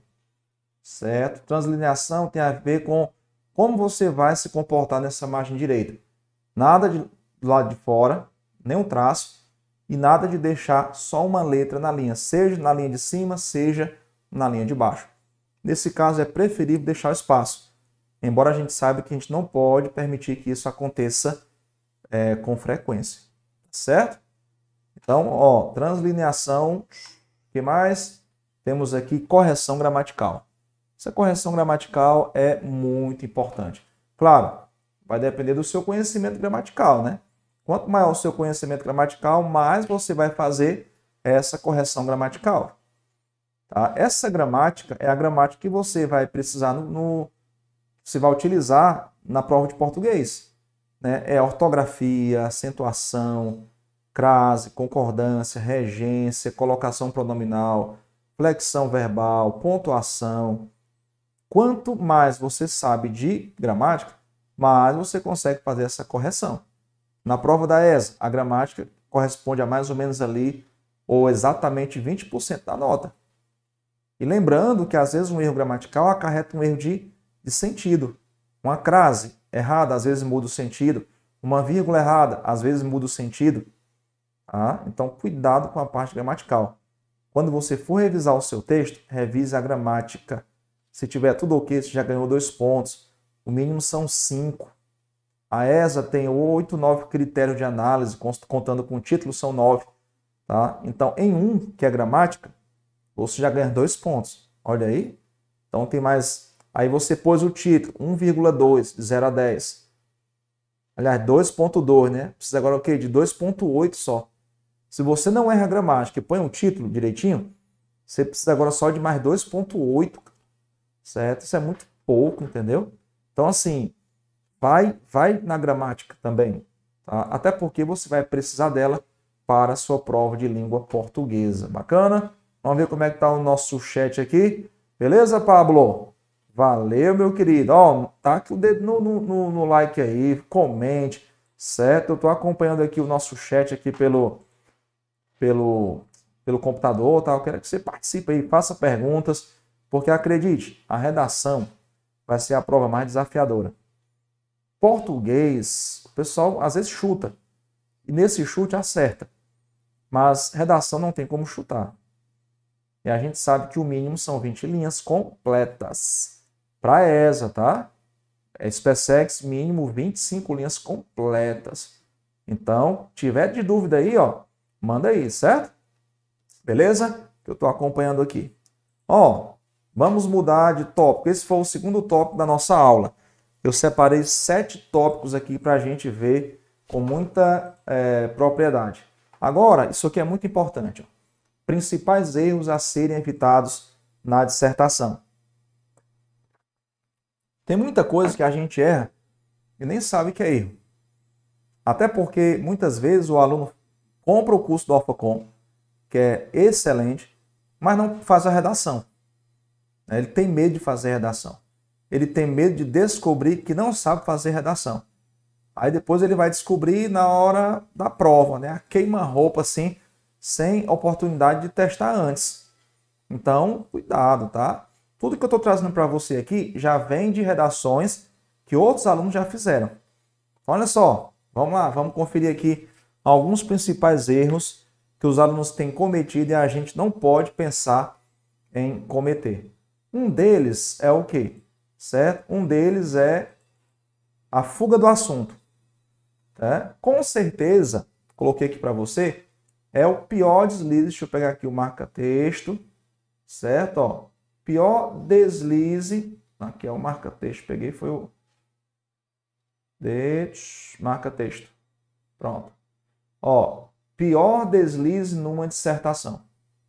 [SPEAKER 1] certo? Translineação tem a ver com como você vai se comportar nessa margem direita. Nada do lado de fora, nenhum traço, e nada de deixar só uma letra na linha, seja na linha de cima, seja na linha de baixo. Nesse caso, é preferível deixar o espaço, embora a gente saiba que a gente não pode permitir que isso aconteça com frequência, certo? Então, ó, translineação, o que mais? Temos aqui correção gramatical. Essa correção gramatical é muito importante. Claro, vai depender do seu conhecimento gramatical, né? Quanto maior o seu conhecimento gramatical, mais você vai fazer essa correção gramatical. Tá? Essa gramática é a gramática que você vai precisar, você vai utilizar na prova de português. Né? É ortografia, acentuação, crase, concordância, regência, colocação pronominal, flexão verbal, pontuação. Quanto mais você sabe de gramática, mais você consegue fazer essa correção. Na prova da ESA, a gramática corresponde a mais ou menos ali, ou exatamente 20% da nota. E lembrando que às vezes um erro gramatical acarreta um erro de sentido. Uma crase errada, às vezes muda o sentido. Uma vírgula errada, às vezes muda o sentido. Tá? Então, cuidado com a parte gramatical. Quando você for revisar o seu texto, revise a gramática. Se tiver tudo ok, você já ganhou 2 pontos. O mínimo são 5. A ESA tem 8, 9 critérios de análise, contando com o título, são 9. Tá? Então, em um, que é gramática, Você já ganha 2 pontos. Olha aí. Então tem mais. Aí você pôs o título, 1,2 de 0 a 10. Aliás, 2,2, né? Precisa agora o quê? De 2,8 só. Se você não erra a gramática e põe um título direitinho, você precisa agora só de mais 2,8, certo? Isso é muito pouco, entendeu? Então, assim, vai na gramática também, tá? Até porque você vai precisar dela para a sua prova de língua portuguesa. Bacana? Vamos ver como é que tá o nosso chat aqui. Beleza, Pablo? Valeu, meu querido. Ó, tá aqui o dedo no like aí, comente, certo? Eu tô acompanhando aqui o nosso chat aqui pelo computador, tá? Eu quero que você participe aí, faça perguntas, porque acredite, a redação vai ser a prova mais desafiadora. Português, o pessoal às vezes chuta, e nesse chute acerta, mas redação não tem como chutar. E a gente sabe que o mínimo são 20 linhas completas. Para ESA, tá? É SpaceX, mínimo 25 linhas completas. Então, tiver de dúvida aí, ó, manda aí, certo? Beleza? Que eu estou acompanhando aqui. Ó, vamos mudar de tópico. Esse foi o segundo tópico da nossa aula. Eu separei 7 tópicos aqui para a gente ver com muita propriedade. Agora, isso aqui é muito importante. Ó. Principais erros a serem evitados na dissertação. Tem muita coisa que a gente erra e nem sabe que é erro. Até porque, muitas vezes, o aluno compra o curso do Alphacom, que é excelente, mas não faz a redação. Ele tem medo de fazer redação. Ele tem medo de descobrir que não sabe fazer redação. Aí depois ele vai descobrir na hora da prova, né? A queima-roupa assim, sem oportunidade de testar antes. Então, cuidado, tá? Tudo que eu estou trazendo para você aqui já vem de redações que outros alunos já fizeram. Olha só, vamos lá, vamos conferir aqui alguns principais erros que os alunos têm cometido e a gente não pode pensar em cometer. Um deles é o quê? Certo? Um deles é a fuga do assunto. Tá? Com certeza, coloquei aqui para você, é o pior deslize. Deixa eu pegar aqui o marca-texto, certo? Ó, pior deslize, aqui é o marca-texto, peguei, foi o marca-texto. Pronto. Ó, pior deslize numa dissertação.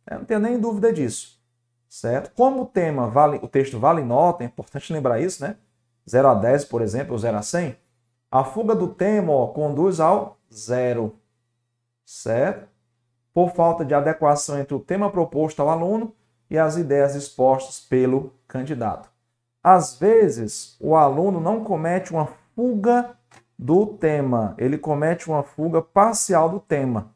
[SPEAKER 1] Eu não tenho nem dúvida disso, certo? Como o tema vale, o texto vale nota, é importante lembrar isso, né? 0 a 10, por exemplo, ou 0 a 100, a fuga do tema, ó, conduz ao 0, certo? Por falta de adequação entre o tema proposto ao aluno e as ideias expostas pelo candidato. Às vezes, o aluno não comete uma fuga do tema, ele comete uma fuga parcial do tema.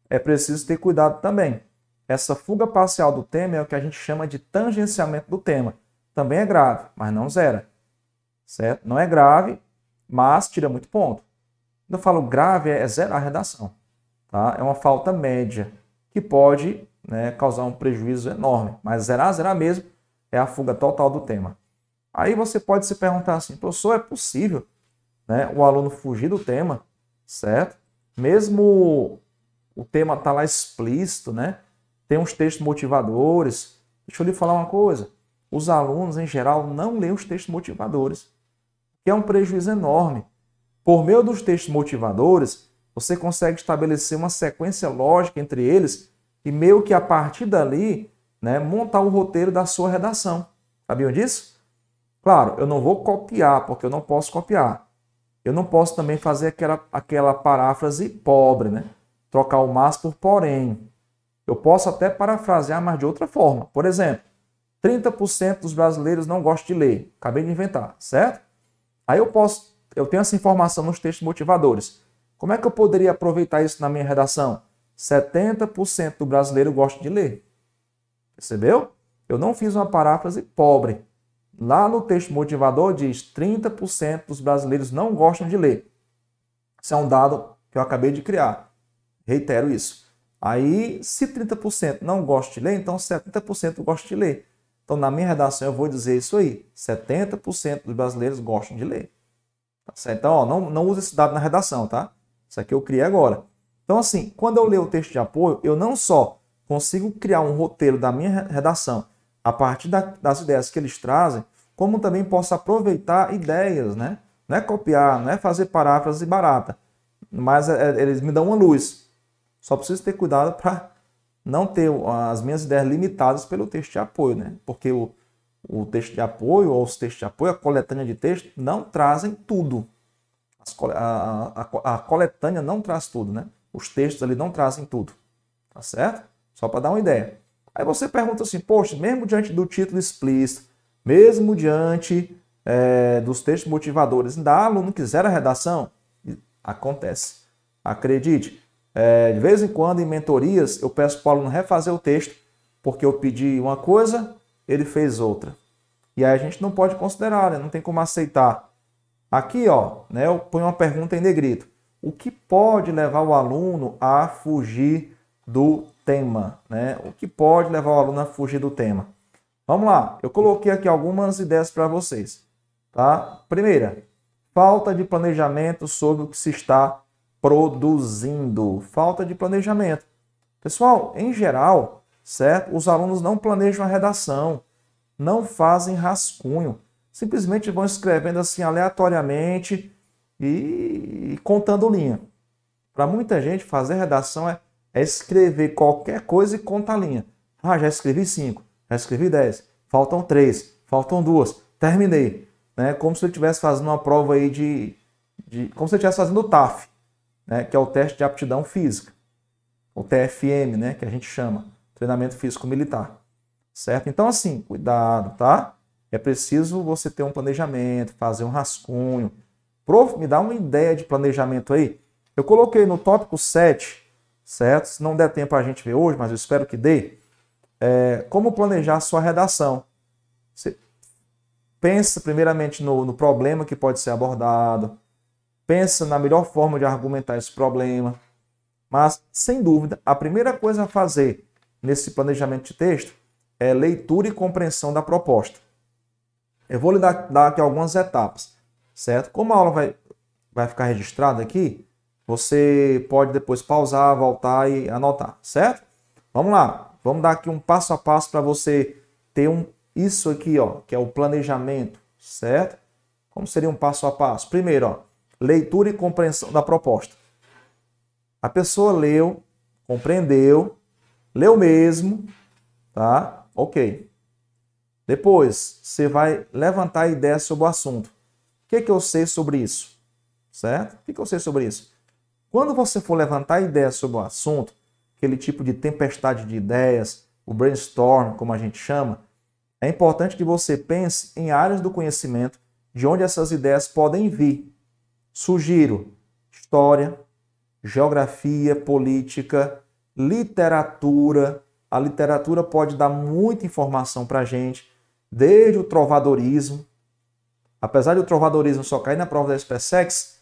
[SPEAKER 1] É preciso ter cuidado também. Essa fuga parcial do tema é o que a gente chama de tangenciamento do tema. Também é grave, mas não zera. Certo? Não é grave, mas tira muito ponto. Quando eu falo grave, é zerar a redação. Tá? É uma falta média, que pode, né, causar um prejuízo enorme. Mas zerar mesmo é a fuga total do tema. Aí você pode se perguntar assim, professor, é possível, né, o aluno fugir do tema, certo? Mesmo o tema tá lá explícito, né? Tem uns textos motivadores. Deixa eu lhe falar uma coisa. Os alunos, em geral, não leem os textos motivadores, que é um prejuízo enorme. Por meio dos textos motivadores, você consegue estabelecer uma sequência lógica entre eles e meio que a partir dali, né, montar o roteiro da sua redação. Sabiam disso? Claro, eu não vou copiar, porque eu não posso copiar. Eu não posso também fazer aquela paráfrase pobre, né? Trocar o mas por porém. Eu posso até parafrasear, mas de outra forma. Por exemplo, 30% dos brasileiros não gostam de ler. Acabei de inventar, certo? Aí eu tenho essa informação nos textos motivadores. Como é que eu poderia aproveitar isso na minha redação? 70% do brasileiro gosta de ler. Percebeu? Eu não fiz uma paráfrase pobre. Lá no texto motivador diz 30% dos brasileiros não gostam de ler. Isso é um dado que eu acabei de criar. Reitero isso. Aí, se 30% não gosta de ler, então 70% gosta de ler. Então, na minha redação, eu vou dizer isso aí. 70% dos brasileiros gostam de ler. Tá certo? Então, ó, não use esse dado na redação, tá? Isso aqui eu criei agora. Então, assim, quando eu leio o texto de apoio, eu não só consigo criar um roteiro da minha redação a partir das ideias que eles trazem, como também posso aproveitar ideias, né? Não é copiar, não é fazer paráfrase barata, mas eles me dão uma luz. Só preciso ter cuidado para não ter as minhas ideias limitadas pelo texto de apoio, né? Porque o texto de apoio ou os textos de apoio, a coletânea de texto, não trazem tudo. A coletânea não traz tudo, né? Os textos ali não trazem tudo, tá certo? Só para dar uma ideia. Aí você pergunta assim, poxa, mesmo diante do título explícito, mesmo diante dos textos motivadores, ainda há aluno que zera a redação? Acontece. Acredite, de vez em quando em mentorias eu peço para o aluno refazer o texto, porque eu pedi uma coisa, ele fez outra. E aí a gente não pode considerar, né? Não tem como aceitar. Aqui, ó, né, eu ponho uma pergunta em negrito. O que pode levar o aluno a fugir do tema, né? O que pode levar o aluno a fugir do tema? Vamos lá, eu coloquei aqui algumas ideias para vocês, tá? Primeira, falta de planejamento sobre o que se está produzindo. Falta de planejamento. Pessoal, em geral, certo? Os alunos não planejam a redação, não fazem rascunho, simplesmente vão escrevendo assim aleatoriamente e contando linha. Para muita gente, fazer redação é escrever qualquer coisa e contar linha. Ah, já escrevi 5, já escrevi 10, faltam 3, faltam 2, terminei. Né? Como se eu estivesse fazendo uma prova aí como se eu estivesse fazendo o TAF, né? Que é o teste de aptidão física, o TFM, né? Que a gente chama, treinamento físico militar. Certo? Então, assim, cuidado, tá? É preciso você ter um planejamento, fazer um rascunho. Prof, me dá uma ideia de planejamento aí. Eu coloquei no tópico 7, certo? Se não der tempo a gente ver hoje, mas eu espero que dê. Como planejar a sua redação. Você pensa primeiramente no problema que pode ser abordado. Pensa na melhor forma de argumentar esse problema. Mas, sem dúvida, a primeira coisa a fazer nesse planejamento de texto é leitura e compreensão da proposta. Eu vou lhe dar aqui algumas etapas, certo? Como a aula vai ficar registrada aqui, você pode depois pausar, voltar e anotar, certo? Vamos lá, vamos dar aqui um passo a passo para você ter isso aqui, ó, que é o planejamento, certo? Como seria um passo a passo? Primeiro, ó, leitura e compreensão da proposta. A pessoa leu, compreendeu, leu mesmo, tá? Ok. Depois, você vai levantar ideias sobre o assunto. O que eu sei sobre isso? Certo? O que eu sei sobre isso? Quando você for levantar ideias sobre o assunto, aquele tipo de tempestade de ideias, o brainstorm, como a gente chama, é importante que você pense em áreas do conhecimento de onde essas ideias podem vir. Sugiro história, geografia, política, literatura. A literatura pode dar muita informação para a gente, desde o trovadorismo. Apesar de o trovadorismo só cair na prova da SpaceX,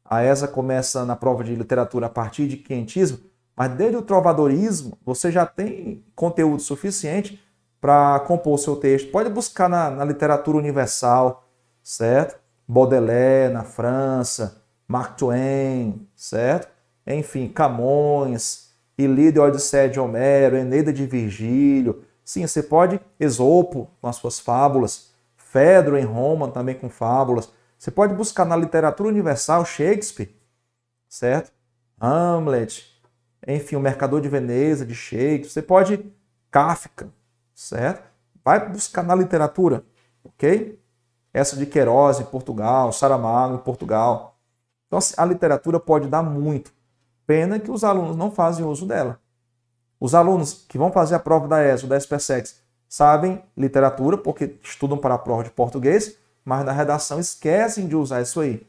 [SPEAKER 1] a ESA começa na prova de literatura a partir de quinhentismo, mas desde o trovadorismo você já tem conteúdo suficiente para compor o seu texto. Pode buscar na literatura universal, certo? Baudelaire, na França, Mark Twain, certo? Enfim, Camões, Ilíada e Odisseia de Homero, Eneida de Virgílio. Sim, você pode, Esopo com as suas fábulas, Fedro em Roma também com fábulas. Você pode buscar na literatura universal Shakespeare, certo? Hamlet, enfim, o Mercador de Veneza de Shakespeare. Você pode Kafka, certo? Vai buscar na literatura, ok? Essa de Queiroz em Portugal, Saramago em Portugal. Então, a literatura pode dar muito. Pena que os alunos não fazem uso dela. Os alunos que vão fazer a prova da ESA ou da SpaceX sabem literatura porque estudam para a prova de português, mas na redação esquecem de usar isso aí.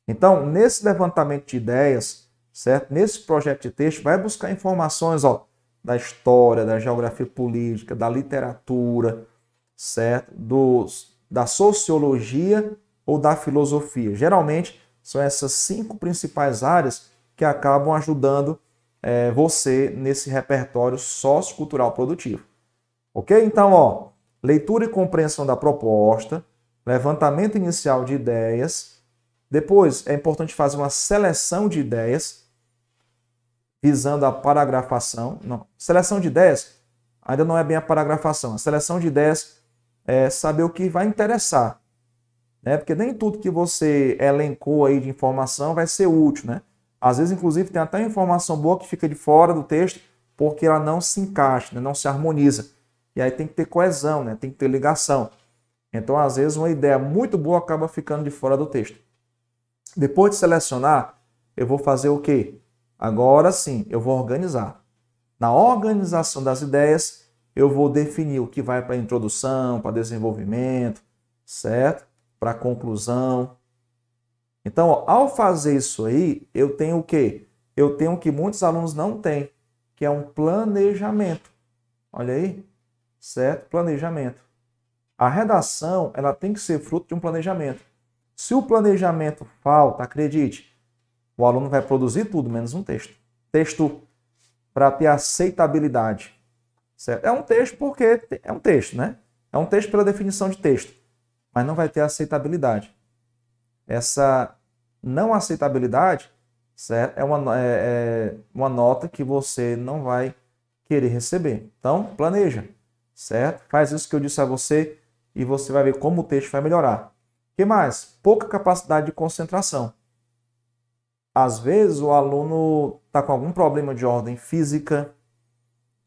[SPEAKER 1] Então, nesse levantamento de ideias, certo? Nesse projeto de texto, vai buscar informações, ó, da história, da geografia política, da literatura, certo? Da sociologia ou da filosofia. Geralmente, são essas 5 principais áreas que acabam ajudando você nesse repertório sociocultural produtivo. Ok? Então, ó, leitura e compreensão da proposta, levantamento inicial de ideias. Depois, é importante fazer uma seleção de ideias. visando a paragrafação. Não. Seleção de ideias ainda não é bem a paragrafação. A seleção de ideias é saber o que vai interessar, né? Porque nem tudo que você elencou aí de informação vai ser útil, né? Às vezes, inclusive, tem até informação boa que fica de fora do texto porque ela não se encaixa, né? Não se harmoniza. E aí tem que ter coesão, né? Tem que ter ligação. Então, às vezes, uma ideia muito boa acaba ficando de fora do texto. Depois de selecionar, eu vou fazer o quê? Agora sim, eu vou organizar. Na organização das ideias, eu vou definir o que vai para introdução, para desenvolvimento, certo? Para conclusão. Então, ao fazer isso aí, eu tenho o quê? Eu tenho o que muitos alunos não têm, que é um planejamento. Olha aí, certo? Planejamento. A redação, ela tem que ser fruto de um planejamento. Se o planejamento falta, acredite, o aluno vai produzir tudo menos um texto. Texto para ter aceitabilidade. Certo? É um texto porque é um texto, né? É um texto pela definição de texto, mas não vai ter aceitabilidade. Essa não aceitabilidade, certo? É uma nota que você não vai querer receber. Então, planeja, certo? Faz isso que eu disse a você e você vai ver como o texto vai melhorar. O que mais? Pouca capacidade de concentração. Às vezes o aluno está com algum problema de ordem física,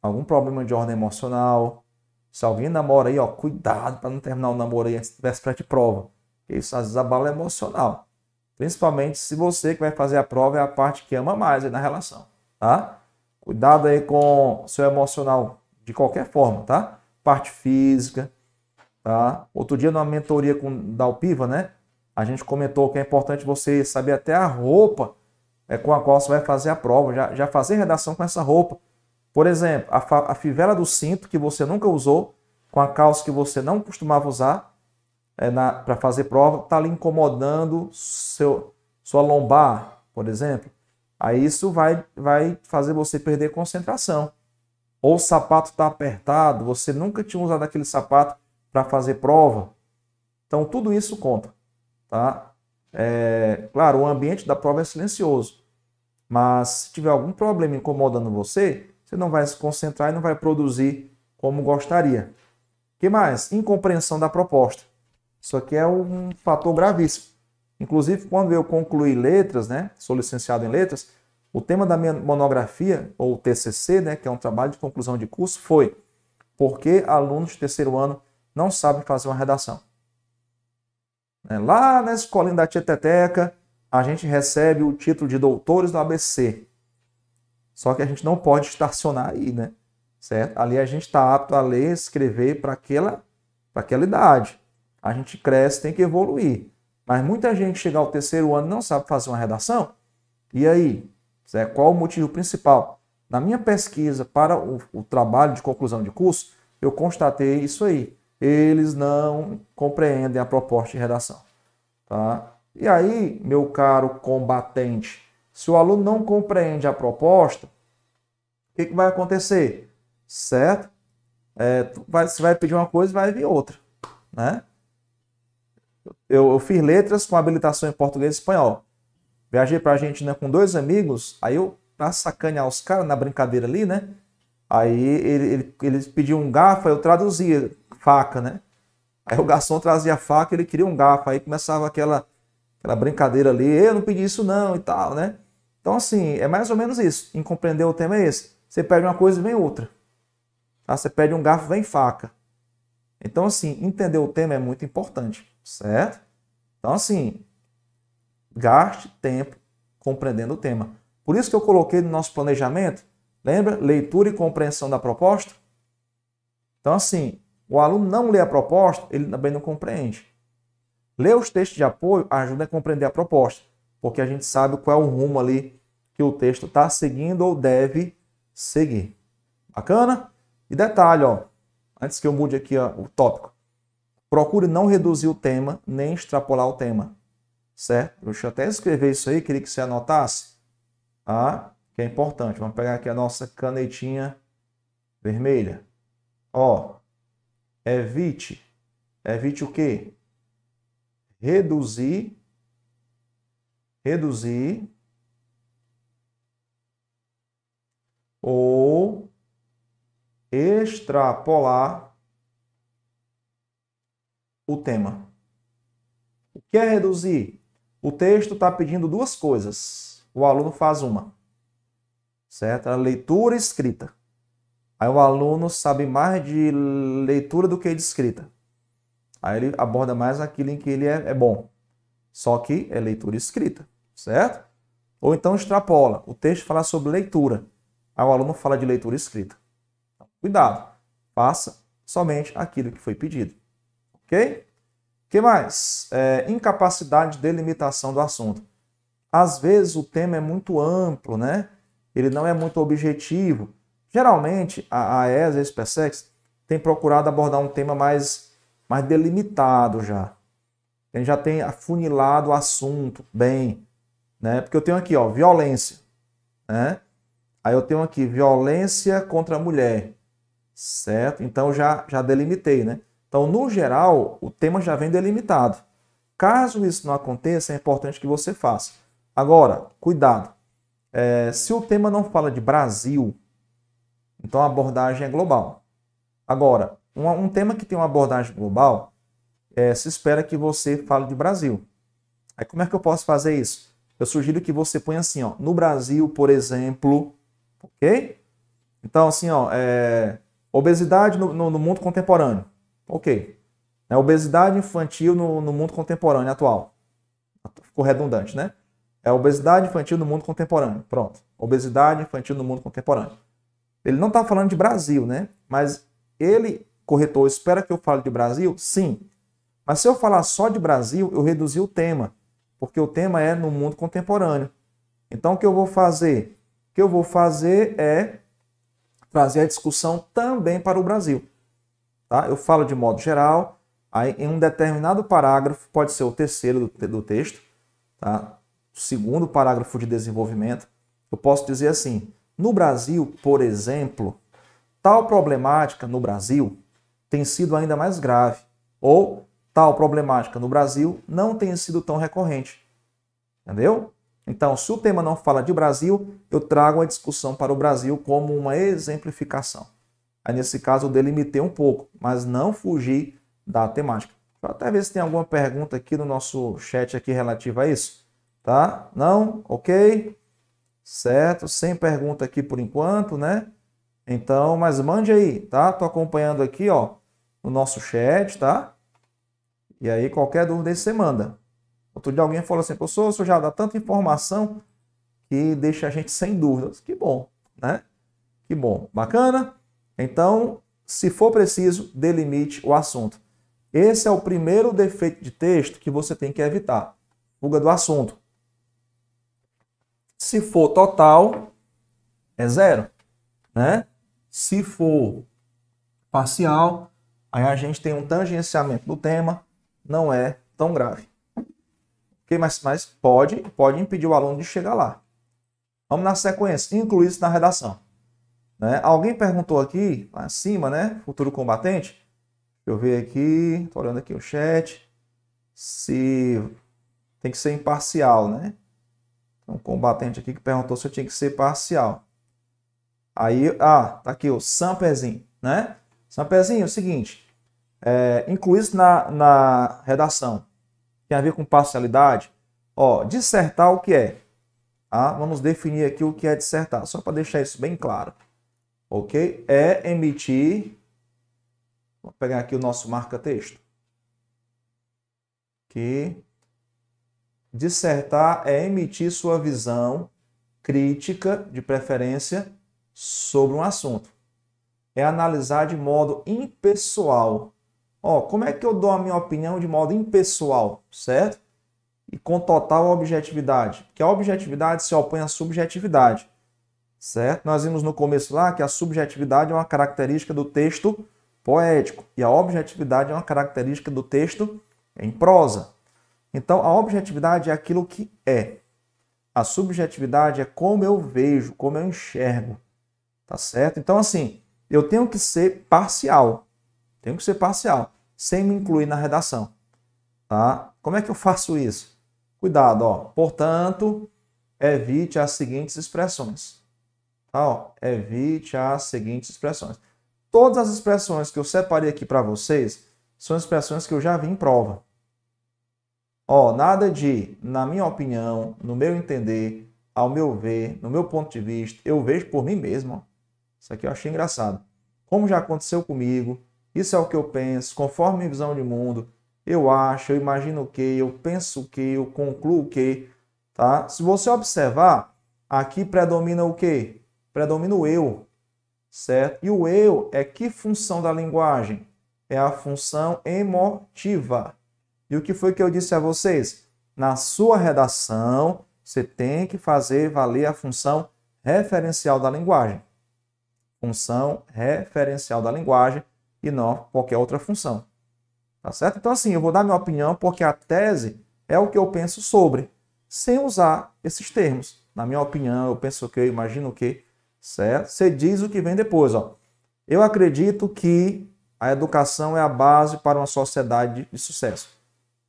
[SPEAKER 1] algum problema de ordem emocional. Se alguém namora aí, ó, cuidado para não terminar o namoro aí antes da véspera de prova. Isso às vezes abala emocional. Principalmente se você que vai fazer a prova é a parte que ama mais aí na relação, tá? Cuidado aí com o seu emocional de qualquer forma, tá? Parte física, tá? Outro dia numa mentoria da Alpiva, né? A gente comentou que é importante você saber até a roupa com a qual você vai fazer a prova, já fazer redação com essa roupa. Por exemplo, a fivela do cinto que você nunca usou, com a calça que você não costumava usar para fazer prova, está ali incomodando sua lombar, por exemplo. Aí isso vai fazer você perder concentração. Ou o sapato está apertado, você nunca tinha usado aquele sapato para fazer prova. Então tudo isso conta, tá? Claro, o ambiente da prova é silencioso, mas se tiver algum problema incomodando você, você não vai se concentrar e não vai produzir como gostaria. O que mais? Incompreensão da proposta. Isso aqui é um fator gravíssimo. Inclusive, quando eu concluí letras, né, sou licenciado em letras, o tema da minha monografia, ou TCC, né, que é um trabalho de conclusão de curso, foi por que alunos de terceiro ano não sabem fazer uma redação. Lá na escolinha da Tieteteca, a gente recebe o título de doutores do ABC. Só que a gente não pode estacionar aí, né? Certo? Ali a gente está apto a ler, escrever para aquela idade. A gente cresce, tem que evoluir. Mas muita gente chega ao terceiro ano e não sabe fazer uma redação. E aí? Certo? Qual o motivo principal? Na minha pesquisa para o trabalho de conclusão de curso, eu constatei isso aí. Eles não compreendem a proposta de redação. Tá? E aí, meu caro combatente, se o aluno não compreende a proposta, o que vai acontecer? Certo? Você vai pedir uma coisa e vai vir outra. Né? Eu fiz letras com habilitação em português e espanhol. Viajei para a Argentina com 2 amigos, aí eu, para sacanear os caras na brincadeira ali, né? Aí eles pediam um garfo, aí eu traduzia faca, né? Aí o garçom trazia faca, ele queria um garfo, aí começava aquela brincadeira ali, eu não pedi isso não e tal, né? Então assim, é mais ou menos isso. Em compreender o tema é esse. Você pede uma coisa e vem outra. Tá? Você pede um garfo, vem faca. Então assim, entender o tema é muito importante, certo? Então assim, gaste tempo compreendendo o tema. Por isso que eu coloquei no nosso planejamento, lembra? Leitura e compreensão da proposta. Então assim, o aluno não lê a proposta, ele também não compreende. Ler os textos de apoio ajuda a compreender a proposta, porque a gente sabe qual é o rumo ali que o texto está seguindo ou deve seguir. Bacana? E detalhe, ó, antes que eu mude aqui ó, o tópico, procure não reduzir o tema, nem extrapolar o tema. Certo? Deixa eu até escrever isso aí, queria que você anotasse, tá? Que é importante. Vamos pegar aqui a nossa canetinha vermelha. Ó, evite o quê? Reduzir ou extrapolar o tema. O que é reduzir? O texto está pedindo duas coisas. O aluno faz uma, certo? A leitura e escrita. Aí o aluno sabe mais de leitura do que de escrita. Aí ele aborda mais aquilo em que ele é bom. Só que é leitura e escrita, certo? Ou então extrapola. O texto fala sobre leitura. Aí o aluno fala de leitura e escrita. Então, cuidado. Faça somente aquilo que foi pedido. Ok? O que mais? Incapacidade de delimitação do assunto. Às vezes o tema é muito amplo, né? Ele não é muito objetivo. Geralmente, a ESA e a SpaceX tem procurado abordar um tema mais delimitado já. Ele já tem afunilado o assunto bem, né? Porque eu tenho aqui, ó, violência, né? Aí eu tenho aqui violência contra a mulher, certo? Então já delimitei, né? Então, no geral, o tema já vem delimitado. Caso isso não aconteça, é importante que você faça. Agora, cuidado. Se o tema não fala de Brasil, então a abordagem é global. Agora, um tema que tem uma abordagem global, se espera que você fale de Brasil. Aí como é que eu posso fazer isso? Eu sugiro que você ponha assim, ó, no Brasil, por exemplo, ok? Então, assim, ó, obesidade no mundo contemporâneo, ok? Obesidade infantil no mundo contemporâneo atual. Ficou redundante, né? Obesidade infantil no mundo contemporâneo. Pronto. Obesidade infantil no mundo contemporâneo. Ele não está falando de Brasil, né? Mas ele, corretor, espera que eu fale de Brasil? Sim. Mas se eu falar só de Brasil, eu reduzi o tema. Porque o tema é no mundo contemporâneo. Então, o que eu vou fazer? O que eu vou fazer é trazer a discussão também para o Brasil. Tá? Eu falo de modo geral, aí em um determinado parágrafo, pode ser o terceiro do texto, tá? O segundo parágrafo de desenvolvimento, eu posso dizer assim, no Brasil, por exemplo, tal problemática no Brasil tem sido ainda mais grave, ou tal problemática no Brasil não tem sido tão recorrente. Entendeu? Então, se o tema não fala de Brasil, eu trago a discussão para o Brasil como uma exemplificação. Aí, nesse caso, eu delimitei um pouco, mas não fugi da temática. Deixa eu até ver se tem alguma pergunta aqui no nosso chat aqui relativa a isso. Tá? Não? Ok? Certo? Sem pergunta aqui por enquanto, né? Então, mas mande aí, tá? Tô acompanhando aqui, ó, no nosso chat, tá? E aí, qualquer dúvida aí você manda. Outro dia alguém falou assim, professor, o senhor já dá tanta informação que deixa a gente sem dúvidas. Que bom, né? Que bom. Bacana? Então, se for preciso, delimite o assunto. Esse é o primeiro defeito de texto que você tem que evitar. Fuga do assunto. Se for total, é 0, né? Se for parcial, aí a gente tem um tangenciamento do tema, não é tão grave. Okay? Mas pode impedir o aluno de chegar lá. Vamos na sequência, incluir isso na redação. Né? Alguém perguntou aqui, lá acima, né? Futuro combatente. Deixa eu ver aqui, estou olhando aqui o chat, se tem que ser imparcial, né? Um combatente aqui que perguntou se eu tinha que ser parcial. Aí, tá aqui o Sampezinho, né? Sampezinho, é o seguinte, incluir isso na redação. Tem a ver com parcialidade. Ó, dissertar o que é? Vamos definir aqui o que é dissertar, só para deixar isso bem claro. Ok? É emitir... Vou pegar aqui o nosso marca-texto. Aqui. Dissertar é emitir sua visão crítica, de preferência, sobre um assunto. É analisar de modo impessoal. Como é que eu dou a minha opinião de modo impessoal, certo? E com total objetividade. Porque a objetividade se opõe à subjetividade, certo? Nós vimos no começo lá que a subjetividade é uma característica do texto poético e a objetividade é uma característica do texto em prosa. Então, a objetividade é aquilo que é. A subjetividade é como eu vejo, como eu enxergo. Tá certo? Então, assim, eu tenho que ser parcial. Tenho que ser parcial, sem me incluir na redação. Tá? Como é que eu faço isso? Cuidado, ó. Portanto, evite as seguintes expressões. Tá, ó, evite as seguintes expressões. Todas as expressões que eu separei aqui para vocês são expressões que eu já vi em prova. Ó, nada de, na minha opinião, no meu entender, ao meu ver, no meu ponto de vista, eu vejo por mim mesmo. Ó. Isso aqui eu achei engraçado. Como já aconteceu comigo, isso é o que eu penso, conforme minha visão de mundo, eu acho, eu imagino o que, eu penso o que, eu concluo o que, tá? Se você observar, aqui predomina o quê? Predomina o eu, certo? E o eu é que função da linguagem? É a função emotiva. E o que foi que eu disse a vocês? Na sua redação, você tem que fazer valer a função referencial da linguagem. Função referencial da linguagem e não qualquer outra função. Tá certo? Então, assim, eu vou dar minha opinião porque a tese é o que eu penso sobre, sem usar esses termos. Na minha opinião, eu penso o que, eu imagino o que, certo? Você diz o que vem depois, ó. Eu acredito que a educação é a base para uma sociedade de sucesso.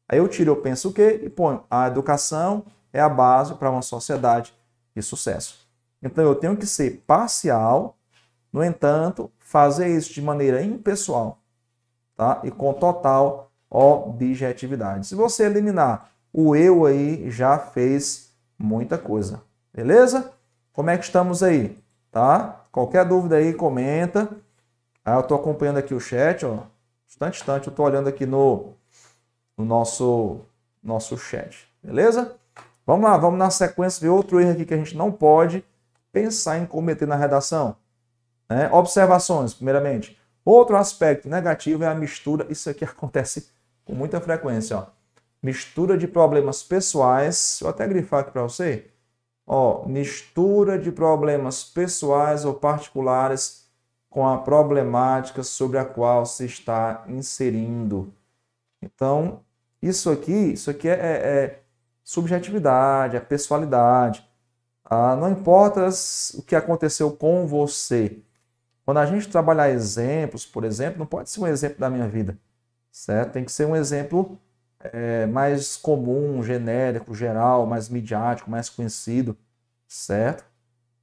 [SPEAKER 1] Aí eu tiro, eu penso o quê? E ponho, a educação é a base para uma sociedade de sucesso. Então eu tenho que ser parcial, no entanto, fazer isso de maneira impessoal, tá? E com total objetividade. Se você eliminar o eu aí, já fez muita coisa. Beleza? Como é que estamos aí? Tá? Qualquer dúvida aí, comenta. Eu estou acompanhando aqui o chat, ó. Instante, eu estou olhando aqui no nosso chat. Beleza? Vamos lá, vamos na sequência ver outro erro aqui que a gente não pode pensar em cometer na redação. Né? Observações, primeiramente. Outro aspecto negativo é a mistura. Isso aqui acontece com muita frequência. Ó. Mistura de problemas pessoais. Deixa eu até grifar aqui para você. Ó, mistura de problemas pessoais ou particulares com a problemática sobre a qual se está inserindo. Então, isso aqui é subjetividade, é pessoalidade. Não importa o que aconteceu com você. Quando a gente trabalhar exemplos, por exemplo, não pode ser um exemplo da minha vida, certo? Tem que ser um exemplo mais comum, genérico, geral, mais midiático, mais conhecido, certo?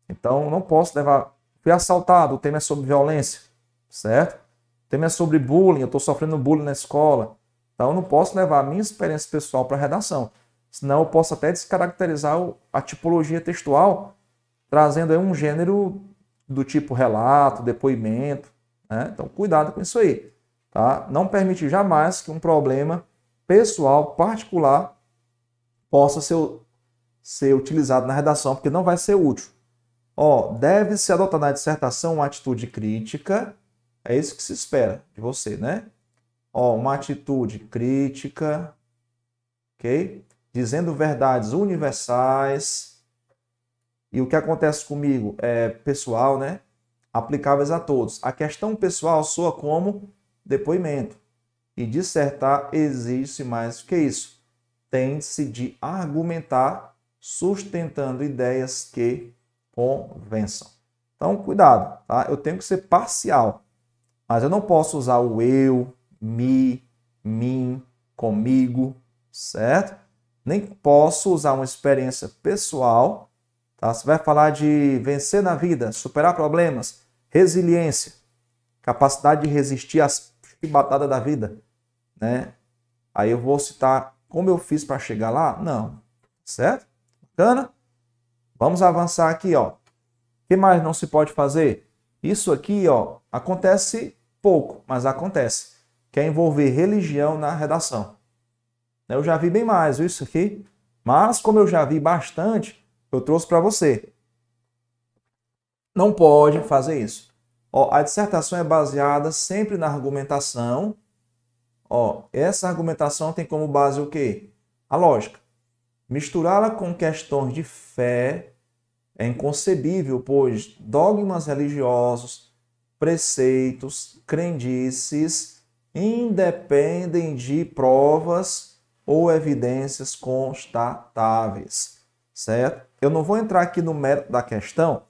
[SPEAKER 1] Então, não posso levar... Fui assaltado, o tema é sobre violência, certo? O tema é sobre bullying, eu estou sofrendo bullying na escola. Então, eu não posso levar a minha experiência pessoal para a redação. Senão, eu posso até descaracterizar a tipologia textual, trazendo aí um gênero do tipo relato, depoimento. Né? Então, cuidado com isso aí. Tá? Não permite jamais que um problema pessoal, particular, possa ser utilizado na redação, porque não vai ser útil. Ó, deve-se adotar na dissertação uma atitude crítica. É isso que se espera de você, né? Ó, uma atitude crítica, ok? Dizendo verdades universais. E o que acontece comigo é pessoal, né? Aplicáveis a todos. A questão pessoal soa como depoimento. E dissertar exige mais do que isso. Tem-se de argumentar sustentando ideias que convençam. Então, cuidado, tá? Eu tenho que ser parcial. Mas eu não posso usar o eu, me, mim, comigo, certo? Nem posso usar uma experiência pessoal. Tá? Você vai falar de vencer na vida, superar problemas, resiliência, capacidade de resistir às chibatadas da vida. Né? Aí eu vou citar como eu fiz para chegar lá? Não. Certo? Bacana? Vamos avançar aqui, ó. O que mais não se pode fazer? Isso aqui, ó, acontece pouco, mas acontece. Que é envolver religião na redação. Eu já vi bem mais isso aqui, mas como eu já vi bastante, eu trouxe para você. Não pode fazer isso. Ó, a dissertação é baseada sempre na argumentação. Ó, essa argumentação tem como base o quê? A lógica. Misturá-la com questões de fé é inconcebível, pois dogmas religiosos, preceitos, crendices independem de provas ou evidências constatáveis, certo? Eu não vou entrar aqui no mérito da questão.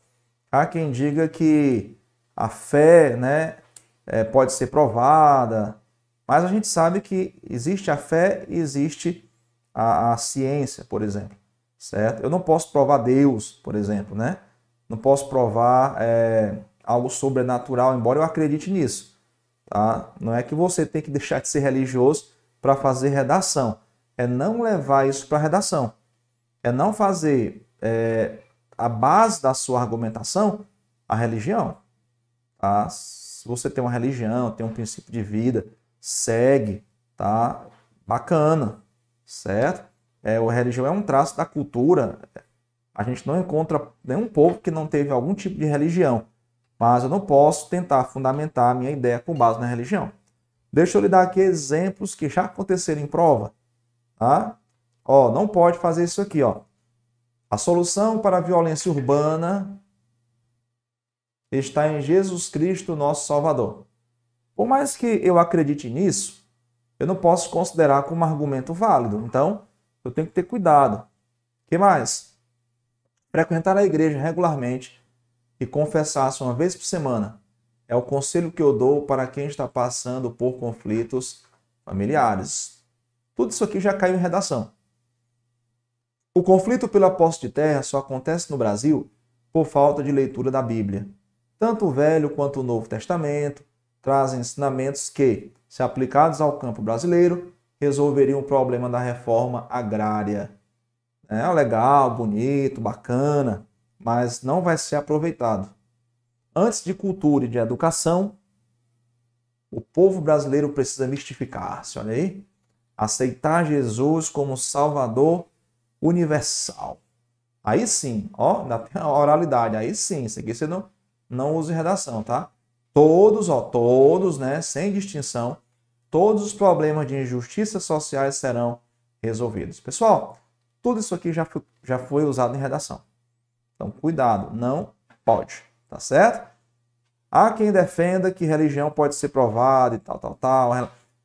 [SPEAKER 1] Há quem diga que a fé, né, pode ser provada, mas a gente sabe que existe a fé e existe a ciência, por exemplo, certo? Eu não posso provar Deus, por exemplo, né? não posso provar algo sobrenatural, embora eu acredite nisso. Tá? Não é que você tem que deixar de ser religioso para fazer redação. É não levar isso para redação. É não fazer a base da sua argumentação a religião. Tá? Se você tem uma religião, tem um princípio de vida, segue, tá? Bacana, certo? A religião é um traço da cultura. A gente não encontra nenhum povo que não teve algum tipo de religião. Mas eu não posso tentar fundamentar a minha ideia com base na religião. Deixa eu lhe dar aqui exemplos que já aconteceram em prova. Tá? Ó, não pode fazer isso aqui, ó. A solução para a violência urbana está em Jesus Cristo, nosso Salvador. Por mais que eu acredite nisso, eu não posso considerar como argumento válido. Então, eu tenho que ter cuidado. O que mais? Frequentar a igreja regularmente e confessar-se uma vez por semana é o conselho que eu dou para quem está passando por conflitos familiares. Tudo isso aqui já caiu em redação. O conflito pela posse de terra só acontece no Brasil por falta de leitura da Bíblia. Tanto o Velho quanto o Novo Testamento trazem ensinamentos que, se aplicados ao campo brasileiro, resolveriam o problema da reforma agrária. É legal, bonito, bacana, mas não vai ser aproveitado. Antes de cultura e de educação, o povo brasileiro precisa mistificar-se, olha aí. Aceitar Jesus como Salvador universal. Aí sim, ó, ainda tem a oralidade, aí sim, isso aqui você não usa em redação, tá? Todos, né, sem distinção, todos os problemas de injustiças sociais serão resolvidos. Pessoal, tudo isso aqui já foi usado em redação. Então, cuidado, não pode, tá certo? Há quem defenda que religião pode ser provada e tal.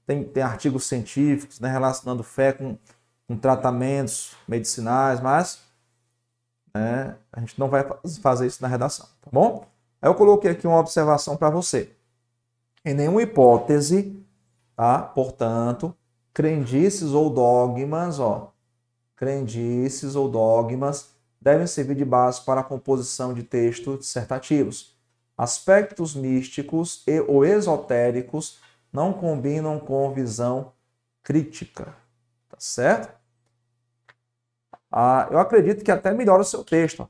[SPEAKER 1] Tem artigos científicos, né, relacionando fé com tratamentos medicinais, mas a gente não vai fazer isso na redação, tá bom? Aí eu coloquei aqui uma observação para você. Em nenhuma hipótese, tá? Portanto, crendices ou dogmas, devem servir de base para a composição de textos dissertativos. Aspectos místicos ou esotéricos não combinam com visão crítica, tá certo? Eu acredito que até melhora o seu texto,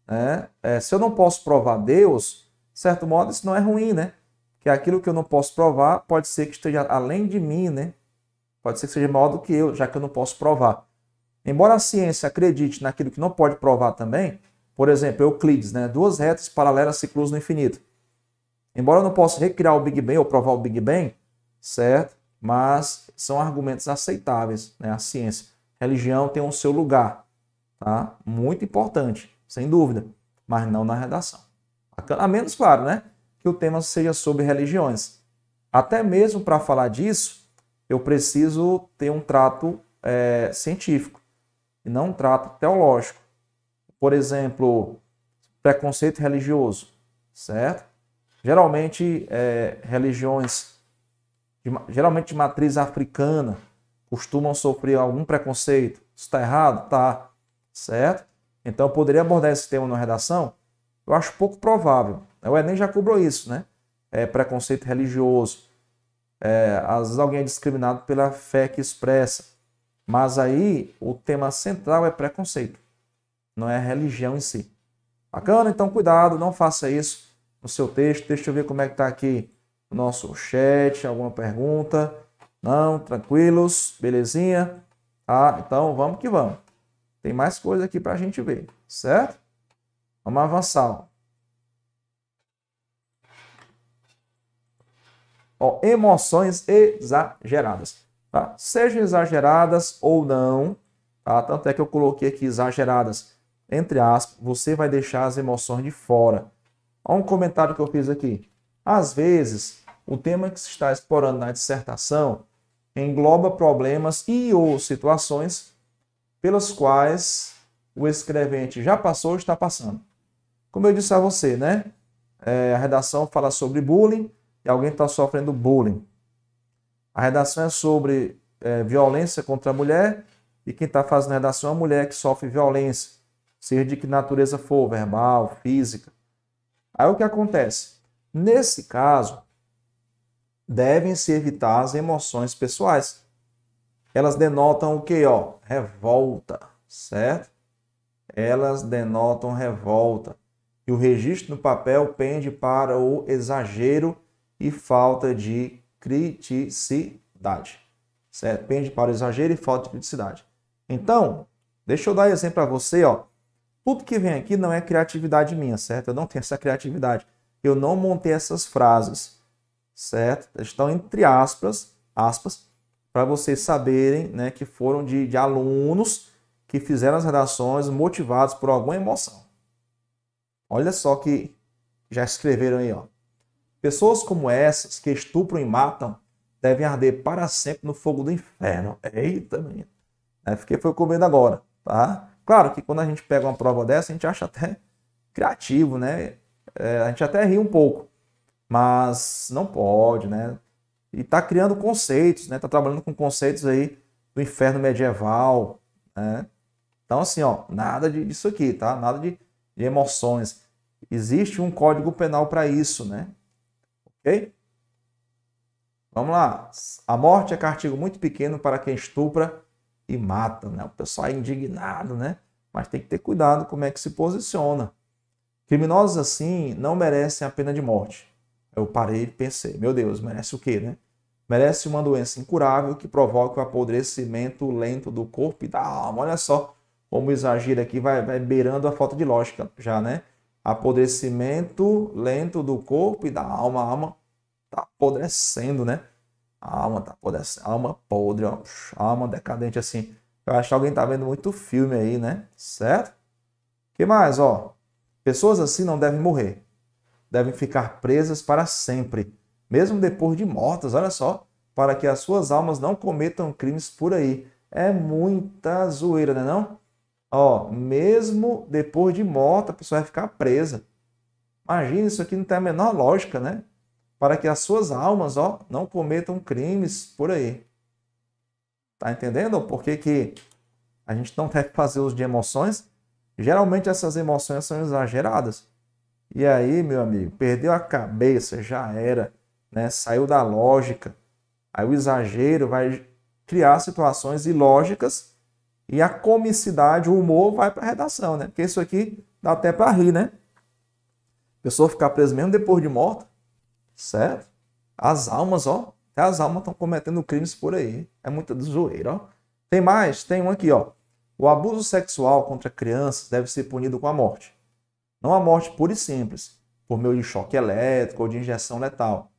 [SPEAKER 1] né? Se eu não posso provar Deus, de certo modo isso não é ruim, né? Que aquilo que eu não posso provar pode ser que esteja além de mim, né? Pode ser que seja maior do que eu, já que eu não posso provar. Embora a ciência acredite naquilo que não pode provar também, por exemplo, Euclides, né? Duas retas paralelas se cruzam no infinito. Embora eu não possa recriar o Big Bang ou provar o Big Bang, certo? Mas são argumentos aceitáveis, né? A ciência. A religião tem o seu lugar, tá? Muito importante, sem dúvida, mas não na redação. A menos, claro, né? Que o tema seja sobre religiões. Até mesmo para falar disso, eu preciso ter um trato científico e não um trato teológico. Por exemplo, preconceito religioso, certo? Geralmente, religiões, geralmente de matriz africana, costumam sofrer algum preconceito. Isso está errado? Tá, certo? Então, eu poderia abordar esse tema na redação? Eu acho pouco provável. O Enem já cobrou isso, né? Preconceito religioso. Às vezes alguém é discriminado pela fé que expressa. Mas aí, o tema central é preconceito. Não é a religião em si. Bacana? Então, cuidado, não faça isso no seu texto. Deixa eu ver como é que está aqui o nosso chat. Alguma pergunta? Não? Tranquilos? Belezinha? Então, vamos que vamos. Tem mais coisa aqui para a gente ver, certo? Vamos avançar. Emoções exageradas. Tá? Sejam exageradas ou não, tá? Tanto é que eu coloquei aqui exageradas, entre aspas, você vai deixar as emoções de fora. Olha um comentário que eu fiz aqui. Às vezes, o tema que se está explorando na dissertação engloba problemas e ou situações pelas quais o escrevente já passou ou está passando. Como eu disse a você, né? A redação fala sobre bullying e alguém está sofrendo bullying. A redação é sobre violência contra a mulher e quem está fazendo a redação é a mulher que sofre violência. seja de que natureza for, verbal, física. Aí o que acontece? Nesse caso, devem-se evitar as emoções pessoais. Elas denotam o quê? Ó, revolta, certo? Elas denotam revolta. E o registro no papel pende para o exagero e falta de criticidade. Certo? Pende para o exagero e falta de criticidade. Então, deixa eu dar exemplo para você, ó. Tudo que vem aqui não é criatividade minha, certo? Eu não tenho essa criatividade. Eu não montei essas frases, certo? Estão entre aspas, para vocês saberem, né, que foram de alunos que fizeram as redações motivados por alguma emoção. Olha só que já escreveram aí, ó. Pessoas como essas que estupram e matam devem arder para sempre no fogo do inferno. Eita, menino. Fiquei foi com medo agora, tá? Claro que quando a gente pega uma prova dessa, a gente acha até criativo, né? A gente até ri um pouco, mas não pode, né? E tá criando conceitos, né? Tá trabalhando com conceitos aí do inferno medieval, né? Então, assim, ó, nada disso aqui, tá? Nada de emoções. Existe um código penal para isso, né? Ok? Vamos lá. A morte é castigo muito pequeno para quem estupra e mata, né? O pessoal é indignado, né? Mas tem que ter cuidado como é que se posiciona. Criminosos assim não merecem a pena de morte. Eu parei e pensei, meu Deus, merece o quê, né? Merece uma doença incurável que provoque o apodrecimento lento do corpo e da alma. Olha só como o exagero aqui vai beirando a falta de lógica já, né? Apodrecimento lento do corpo e da alma. A alma está apodrecendo, né? A alma está apodrecendo. Alma podre, ó. Alma decadente assim. Eu acho que alguém está vendo muito filme aí, né? Certo? O que mais, ó? Pessoas assim não devem morrer. Devem ficar presas para sempre, mesmo depois de mortas, olha só, para que as suas almas não cometam crimes por aí. É muita zoeira, né não? Ó, mesmo depois de morta, a pessoa vai ficar presa. Imagina, isso aqui não tem a menor lógica, né? Para que as suas almas, ó, não cometam crimes por aí. Tá entendendo por que a gente não deve fazer uso de emoções? Geralmente essas emoções são exageradas. E aí, meu amigo, perdeu a cabeça, já era, né? Saiu da lógica. Aí o exagero vai criar situações ilógicas e a comicidade, o humor vai para a redação, né? Porque isso aqui dá até para rir, né? A pessoa ficar presa mesmo depois de morta, certo? As almas, ó, até as almas estão cometendo crimes por aí. É muita zoeira, ó. Tem mais? Tem um aqui, ó. O abuso sexual contra crianças deve ser punido com a morte. Não a morte pura e simples, por meio de choque elétrico ou de injeção letal.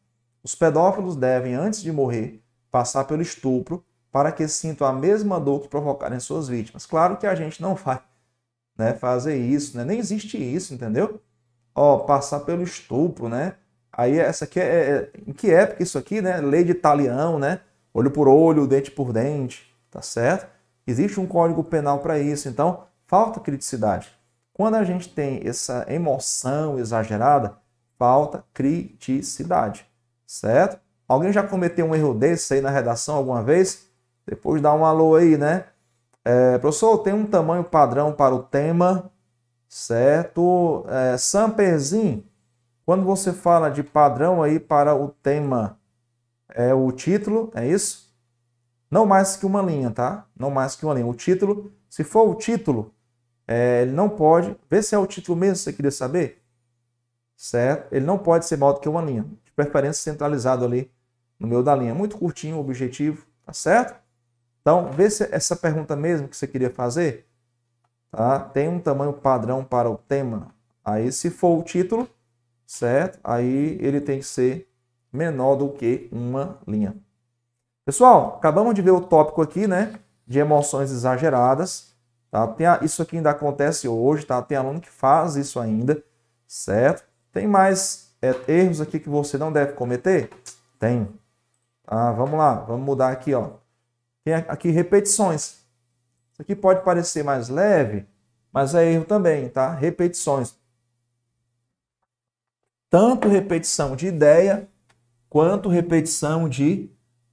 [SPEAKER 1] Os pedófilos devem, antes de morrer, passar pelo estupro para que sintam a mesma dor que provocarem suas vítimas. Claro que a gente não vai, né, fazer isso, né? Nem existe isso, entendeu? Ó, passar pelo estupro, né? Aí essa aqui em que época isso aqui, né? Lei de talião, né? Olho por olho, dente por dente, tá certo? Existe um código penal para isso, então falta criticidade. Quando a gente tem essa emoção exagerada, falta criticidade, certo? Alguém já cometeu um erro desse aí na redação alguma vez? Depois dá um alô aí, né? Professor, tem um tamanho padrão para o tema, certo? Samperzin, quando você fala de padrão aí para o tema, o título, é isso? Não mais que uma linha, tá? Não mais que uma linha. O título, se for o título, ele não pode... Vê se é o título mesmo que você queria saber. Certo? Ele não pode ser maior do que uma linha. De preferência centralizado ali no meio da linha. Muito curtinho o objetivo, tá certo? Então, vê se essa pergunta mesmo que você queria fazer, tá? Tem um tamanho padrão para o tema. Aí, se for o título, certo? Aí ele tem que ser menor do que uma linha. Pessoal, acabamos de ver o tópico aqui, né? De emoções exageradas. Tá? Isso aqui ainda acontece hoje, tá? Tem aluno que faz isso ainda, certo? Tem mais erros aqui que você não deve cometer? Tem. Vamos lá, vamos mudar aqui, ó. Tem aqui repetições. Isso aqui pode parecer mais leve, mas é erro também, tá? Repetições. Tanto repetição de ideia, quanto repetição de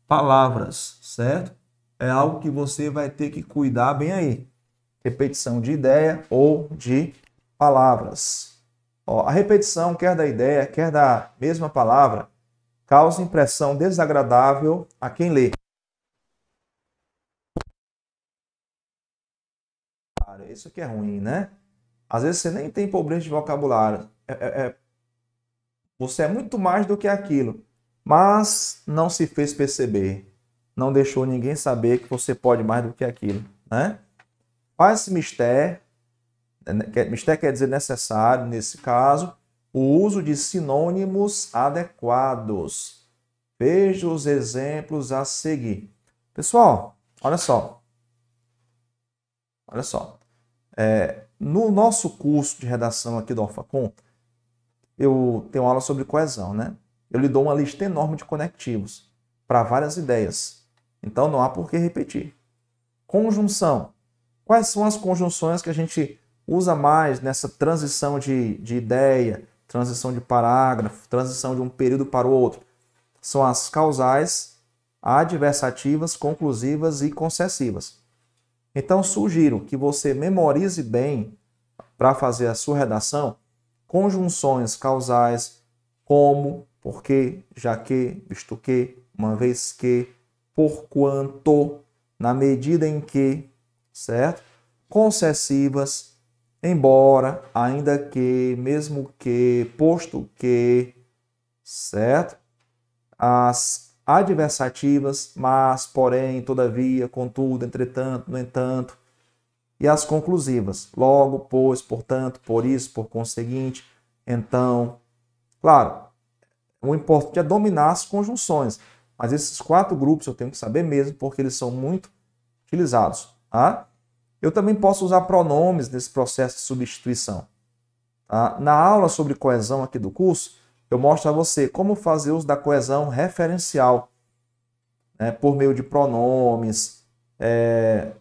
[SPEAKER 1] palavras, certo? É algo que você vai ter que cuidar bem aí. repetição de ideia ou de palavras. Ó, a repetição, quer da ideia, quer da mesma palavra, causa impressão desagradável a quem lê. Isso aqui é ruim, né? Às vezes você nem tem problema de vocabulário. Você é muito mais do que aquilo, mas não se fez perceber. Não deixou ninguém saber que você pode mais do que aquilo, né? Faz-se mistério, mistério quer dizer necessário, nesse caso, o uso de sinônimos adequados. Veja os exemplos a seguir. Pessoal, olha só. Olha só. No nosso curso de redação aqui do Alphacom, eu tenho aula sobre coesão, né? Eu lhe dou uma lista enorme de conectivos para várias ideias. Então não há por que repetir. Conjunção. Quais são as conjunções que a gente usa mais nessa transição de ideia, transição de parágrafo, transição de um período para o outro? São as causais, adversativas, conclusivas e concessivas. Então, sugiro que você memorize bem, para fazer a sua redação, conjunções causais como, porque, já que, visto que, uma vez que, porquanto, na medida em que, certo? Concessivas, embora, ainda que, mesmo que, posto que, certo? As adversativas, mas, porém, todavia, contudo, entretanto, no entanto, e as conclusivas, logo, pois, portanto, por isso, por conseguinte, então. Claro, o importante é dominar as conjunções, mas esses 4 grupos eu tenho que saber mesmo, porque eles são muito utilizados. Tá? Eu também posso usar pronomes nesse processo de substituição. Tá? Na aula sobre coesão aqui do curso, eu mostro a você como fazer uso da coesão referencial, né, por meio de pronomes,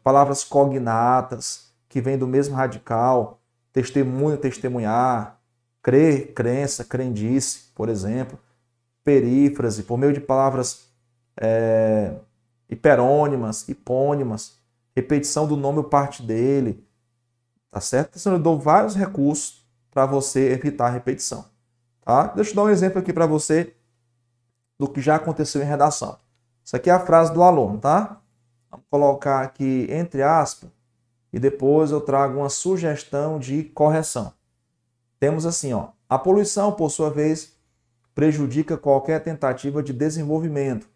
[SPEAKER 1] palavras cognatas, que vêm do mesmo radical, testemunho, testemunhar, crer, crença, crendice, por exemplo, perífrase, por meio de palavras hiperônimas, hipônimas, repetição do nome ou parte dele, tá certo? Então, eu dou vários recursos para você evitar a repetição. Tá? Deixa eu dar um exemplo aqui para você do que já aconteceu em redação. Isso aqui é a frase do aluno, tá? Vamos colocar aqui entre aspas e depois eu trago uma sugestão de correção. Temos assim, ó, a poluição, por sua vez, prejudica qualquer tentativa de desenvolvimento,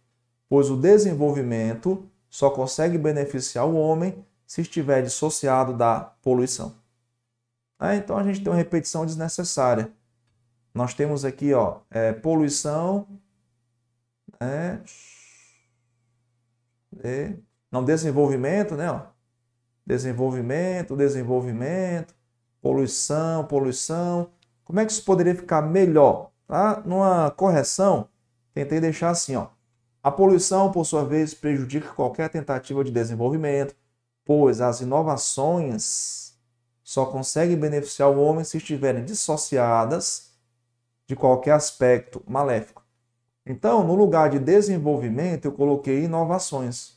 [SPEAKER 1] pois o desenvolvimento só consegue beneficiar o homem se estiver dissociado da poluição. Então a gente tem uma repetição desnecessária. Nós temos aqui, ó, poluição, não, desenvolvimento, né? Ó, desenvolvimento, poluição, poluição. Como é que isso poderia ficar melhor? Tá? Numa correção, tentei deixar assim, ó. A poluição, por sua vez, prejudica qualquer tentativa de desenvolvimento, pois as inovações só conseguem beneficiar o homem se estiverem dissociadas de qualquer aspecto maléfico. Então, no lugar de desenvolvimento, eu coloquei inovações.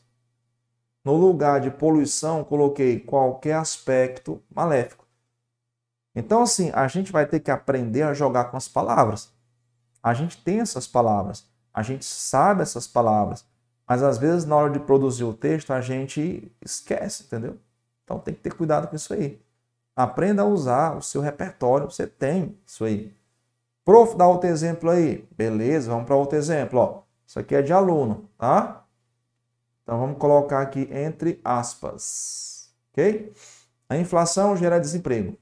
[SPEAKER 1] No lugar de poluição, coloquei qualquer aspecto maléfico. Então, assim, a gente vai ter que aprender a jogar com as palavras. A gente tem essas palavras, a gente sabe essas palavras, mas às vezes na hora de produzir o texto a gente esquece, entendeu? Então tem que ter cuidado com isso aí. Aprenda a usar o seu repertório, você tem isso aí. Prof, dá outro exemplo aí. Beleza, vamos para outro exemplo. Ó. Isso aqui é de aluno, tá? Então vamos colocar aqui entre aspas. Ok? A inflação gera desemprego.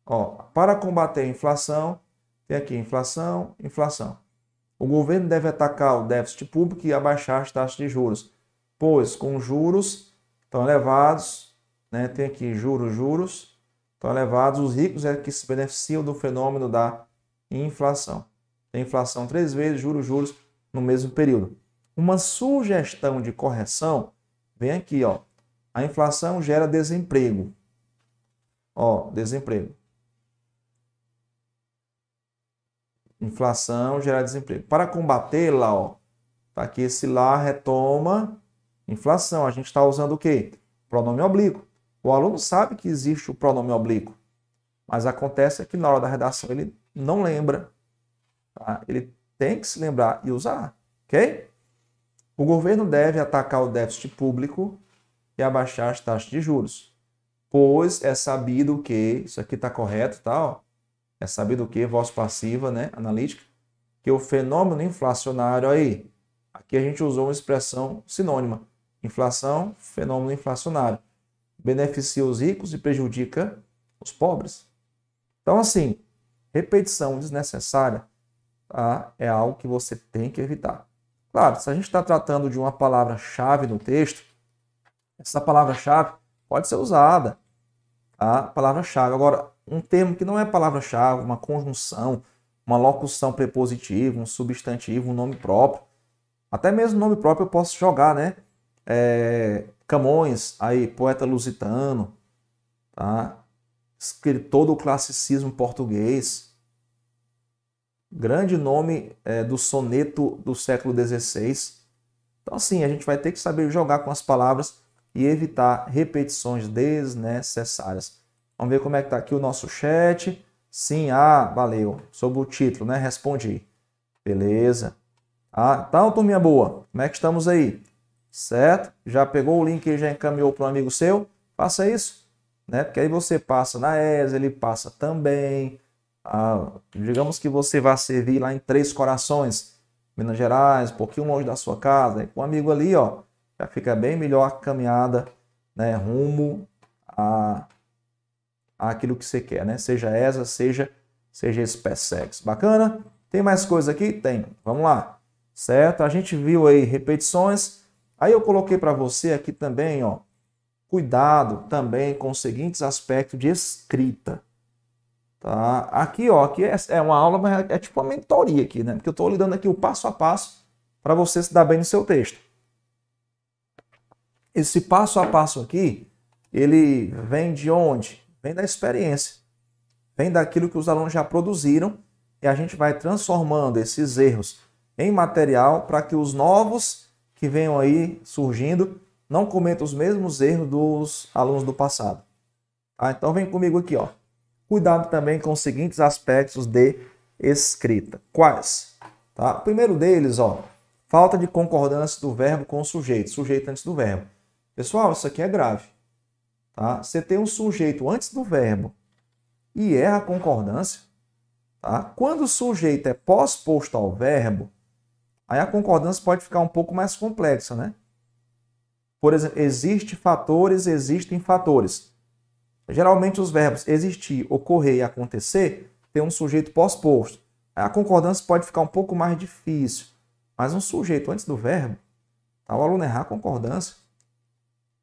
[SPEAKER 1] Ó, para combater a inflação, tem aqui inflação, inflação. O governo deve atacar o déficit público e abaixar as taxas de juros, pois com juros tão elevados, né, tem aqui juros tão elevados, os ricos é que se beneficiam do fenômeno da inflação. Tem inflação 3 vezes, juros no mesmo período. Uma sugestão de correção vem aqui, ó. A inflação gera desemprego. Ó, desemprego. Inflação gera desemprego. Para combatê-la, ó, tá aqui esse lá retoma inflação. A gente está usando o quê? Pronome oblíquo. O aluno sabe que existe o pronome oblíquo, mas acontece que na hora da redação ele não lembra. Tá? Ele tem que se lembrar e usar, ok? O governo deve atacar o déficit público e abaixar as taxas de juros, pois é sabido que, isso aqui está correto, tá? Ó, é sabido que, voz passiva, né, analítica, que o fenômeno inflacionário aí, aqui a gente usou uma expressão sinônima, inflação, fenômeno inflacionário, beneficia os ricos e prejudica os pobres. Então, assim, repetição desnecessária, tá, é algo que você tem que evitar. Claro, se a gente está tratando de uma palavra-chave no texto, essa palavra-chave pode ser usada, tá? Palavra-chave. Agora, um termo que não é palavra-chave, uma conjunção, uma locução prepositiva, um substantivo, um nome próprio. Até mesmo nome próprio eu posso jogar, né? Camões, aí, poeta lusitano, tá? Escritor do classicismo português. Grande nome do soneto do século XVI. Então, assim, a gente vai ter que saber jogar com as palavras e evitar repetições desnecessárias. Vamos ver como é que está aqui o nosso chat. Sim, valeu. Sobre o título, né? Respondi. Beleza. Então, turminha boa, como é que estamos aí? Certo? Já pegou o link e já encaminhou para um amigo seu? Faça isso, né? Porque aí você passa na ESA, ele passa também. Digamos que você vai servir lá em Três Corações, Minas Gerais, um pouquinho longe da sua casa. E com um amigo ali, ó, já fica bem melhor a caminhada, né, rumo àquilo que você quer, né? Seja ESA, seja SpaceX. Bacana? Tem mais coisa aqui? Tem. Vamos lá. Certo? A gente viu aí repetições. Aí eu coloquei para você aqui também, ó, cuidado também com os seguintes aspectos de escrita. Tá? Aqui, ó, aqui é uma aula, mas é tipo uma mentoria aqui, né? Porque eu estou lhe dando aqui o passo a passo para você se dar bem no seu texto. Esse passo a passo aqui, ele vem de onde? Vem da experiência. Vem daquilo que os alunos já produziram e a gente vai transformando esses erros em material para que os novos que venham aí surgindo não cometam os mesmos erros dos alunos do passado. Então vem comigo aqui, ó. Cuidado também com os seguintes aspectos de escrita. Quais? Tá? O primeiro deles, ó, falta de concordância do verbo com o sujeito. Sujeito antes do verbo. Pessoal, isso aqui é grave. Tá? Você tem um sujeito antes do verbo e erra a concordância. Tá? Quando o sujeito é pós-posto ao verbo, aí a concordância pode ficar um pouco mais complexa, né? Por exemplo, existem fatores. Geralmente os verbos existir, ocorrer e acontecer tem um sujeito pós-posto. A concordância pode ficar um pouco mais difícil. Mas um sujeito antes do verbo, tá? O aluno errar a concordância.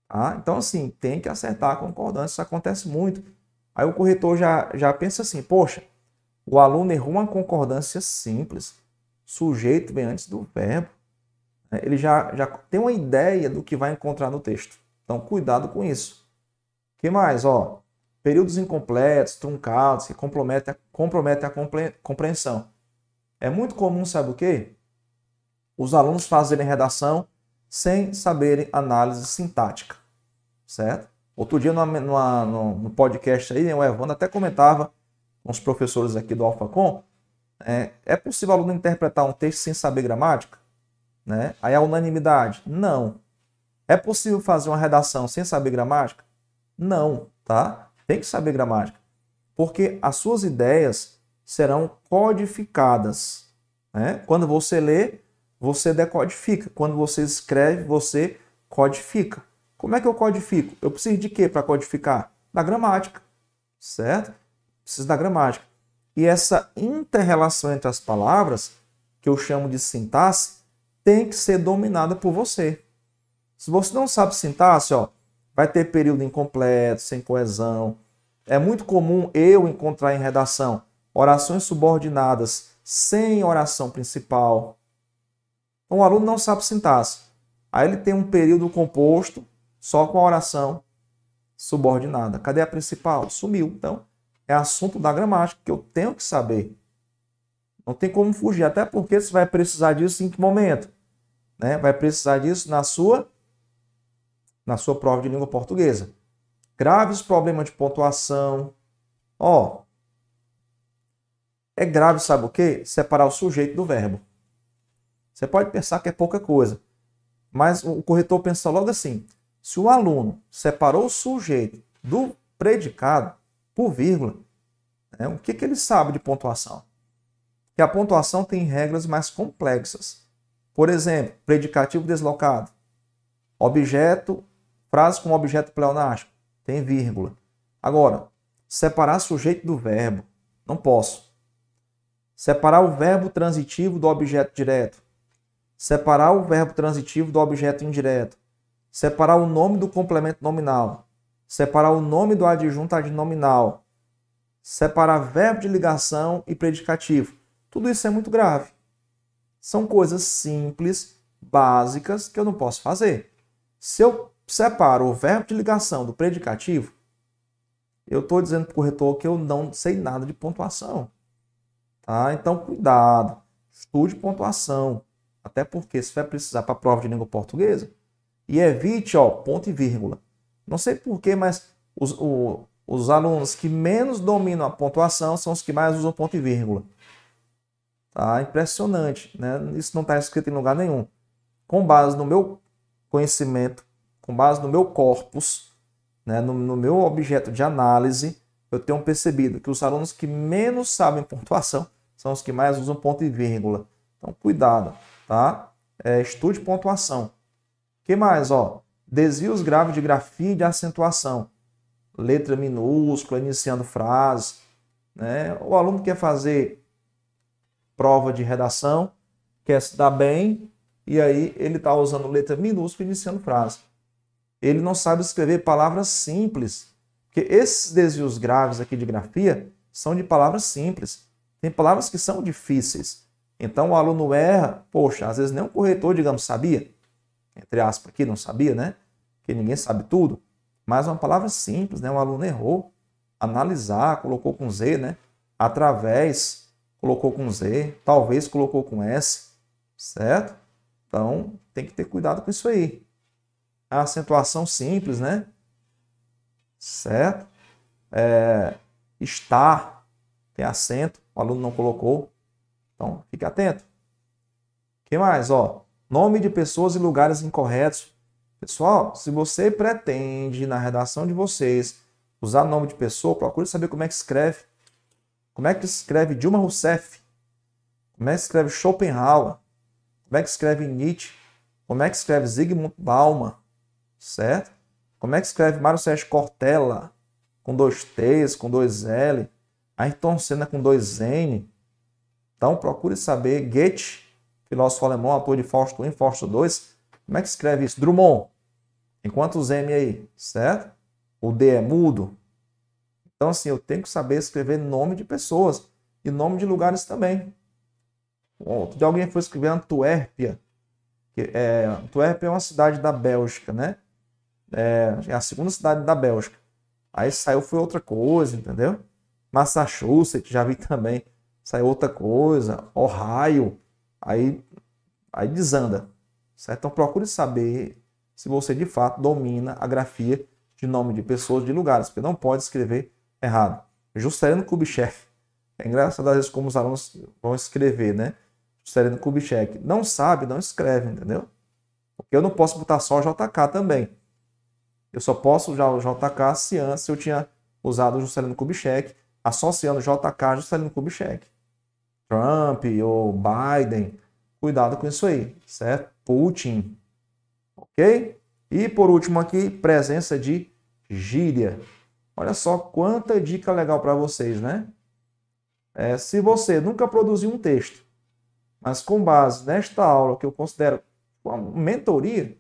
[SPEAKER 1] Tá? Então, assim, tem que acertar a concordância. Isso acontece muito. Aí o corretor já pensa assim, poxa, o aluno errou uma concordância simples. Sujeito vem antes do verbo. Ele já tem uma ideia do que vai encontrar no texto. Então, cuidado com isso. O que mais? Ó, períodos incompletos, truncados, que comprometem a compreensão. É muito comum, sabe o quê? Os alunos fazerem redação sem saberem análise sintática. Certo? Outro dia, no podcast aí, o Evandro até comentava com os professores aqui do AlphaCom, é possível o aluno interpretar um texto sem saber gramática? Né? Aí a unanimidade? Não. É possível fazer uma redação sem saber gramática? Não, tá? Tem que saber gramática. Porque as suas ideias serão codificadas. Né? Quando você lê, você decodifica. Quando você escreve, você codifica. Como é que eu codifico? Eu preciso de quê para codificar? Da gramática. Certo? Preciso da gramática. E essa inter-relação entre as palavras, que eu chamo de sintaxe, tem que ser dominada por você. Se você não sabe sintaxe, ó, vai ter período incompleto, sem coesão. É muito comum eu encontrar em redação orações subordinadas sem oração principal. Então, o aluno não sabe sintaxe. Aí ele tem um período composto só com a oração subordinada. Cadê a principal? Sumiu. Então, é assunto da gramática que eu tenho que saber. Não tem como fugir, até porque você vai precisar disso em que momento? Né? Vai precisar disso na sua prova de língua portuguesa. Graves problemas de pontuação. Ó, é grave, sabe o quê? Separar o sujeito do verbo. Você pode pensar que é pouca coisa, mas o corretor pensa logo assim: se o aluno separou o sujeito do predicado por vírgula, né, o que ele sabe de pontuação? Que a pontuação tem regras mais complexas. Por exemplo, predicativo deslocado, objeto, frase com objeto pleonástico, tem vírgula. Agora, separar sujeito do verbo, não posso. Separar o verbo transitivo do objeto direto. Separar o verbo transitivo do objeto indireto. Separar o nome do complemento nominal. Separar o nome do adjunto adnominal. Separar verbo de ligação e predicativo. Tudo isso é muito grave. São coisas simples, básicas, que eu não posso fazer. Se eu separo o verbo de ligação do predicativo, eu estou dizendo para o corretor que eu não sei nada de pontuação. Tá? Então, cuidado. Estude pontuação. Até porque você vai precisar para a prova de língua portuguesa. E evite, ponto e vírgula. Não sei porquê, mas os alunos que menos dominam a pontuação são os que mais usam ponto e vírgula. Tá? Impressionante, né? Isso não está escrito em lugar nenhum. Com base no meu conhecimento, com base no meu corpus, né, no meu objeto de análise, eu tenho percebido que os alunos que menos sabem pontuação são os que mais usam ponto e vírgula. Então, cuidado, tá? Estude pontuação. O que mais? Desvios graves de grafia e de acentuação. Letra minúscula, iniciando frases. Né? O aluno quer fazer prova de redação, quer se dar bem, e aí ele está usando letra minúscula iniciando frase. Ele não sabe escrever palavras simples, porque esses desvios graves aqui de grafia são de palavras simples. Tem palavras que são difíceis. Então o aluno erra, poxa, às vezes nem um corretor, digamos, sabia, entre aspas aqui, não sabia, né? Porque ninguém sabe tudo. Mas uma palavra simples, né? O aluno errou. Analisar, colocou com Z, né? Através, colocou com Z. Talvez colocou com S, certo? Então, tem que ter cuidado com isso aí. A acentuação simples, né? Certo? Estar, tem acento, o aluno não colocou. Então, fique atento. O que mais? Nome de pessoas e lugares incorretos. Pessoal, se você pretende, na redação de vocês, usar nome de pessoa, procure saber como é que escreve. Como é que escreve Dilma Rousseff? Como é que escreve Schopenhauer? Como é que escreve Nietzsche? Como é que escreve Zygmunt Bauman? Certo? Como é que escreve Mário Sérgio Cortella? Com 2 T's, com 2 L. Ayrton Senna com 2 N. Então, procure saber. Goethe, filósofo alemão, autor de Fausto I, Fausto II. Como é que escreve isso? Drummond. Tem quantos M aí? Certo? O D é mudo. Então, assim, eu tenho que saber escrever nome de pessoas e nome de lugares também. Outro dia alguém foi escrever Antuérpia. Antuérpia é uma cidade da Bélgica, né? É a segunda cidade da Bélgica. Aí foi outra coisa, entendeu? Massachusetts, já vi também. Saiu outra coisa. Ohio. Aí desanda. Certo? Então procure saber se você de fato domina a grafia de nome de pessoas, de lugares, porque não pode escrever errado. Juscelino Kubitschek. É engraçado às vezes como os alunos vão escrever, né? Juscelino Kubitschek. Não sabe, não escreve, entendeu? Porque eu não posso botar só JK também. Eu só posso usar o JK se antes eu tinha usado o Juscelino Kubitschek, associando JK a Juscelino Kubitschek. Trump ou Biden. Cuidado com isso aí, certo? Putin. Ok? E por último aqui, presença de gíria. Olha só quanta dica legal para vocês, né? Se você nunca produziu um texto, mas com base nesta aula que eu considero uma mentoria,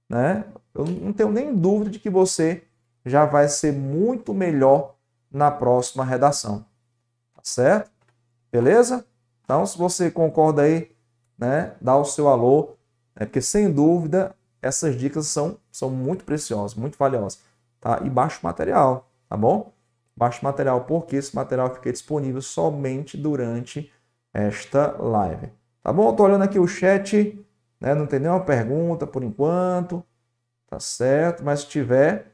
[SPEAKER 1] né? Eu não tenho nem dúvida de que você já vai ser muito melhor na próxima redação. Tá certo? Beleza? Então, se você concorda aí, né, dá o seu alô, né, porque sem dúvida essas dicas são muito preciosas, muito valiosas. Tá? E baixe o material, tá bom? Baixe o material porque esse material fica disponível somente durante esta live. Tá bom? Eu tô olhando aqui o chat, né, não tem nenhuma pergunta por enquanto, tá certo? Mas se tiver,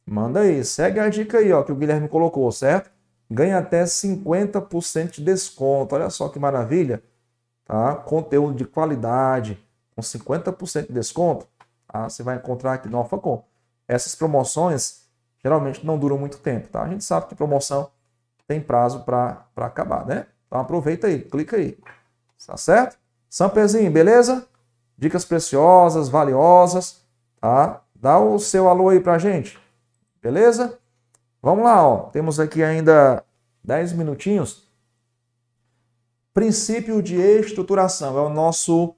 [SPEAKER 1] Manda aí, segue a dica aí, ó, que o Guilherme colocou, certo? Ganha até 50% de desconto. Olha só que maravilha, tá? Conteúdo de qualidade com 50% de desconto. Tá? Você vai encontrar aqui no AlphaCom. Essas promoções geralmente não duram muito tempo, tá? A gente sabe que promoção tem prazo para acabar, né? Então aproveita aí, clica aí. Tá certo? Sampezinho, beleza? Dicas preciosas, valiosas, tá? Dá o seu alô aí pra gente. Beleza? Vamos lá, ó. Temos aqui ainda 10 minutinhos. Princípio de estruturação é o nosso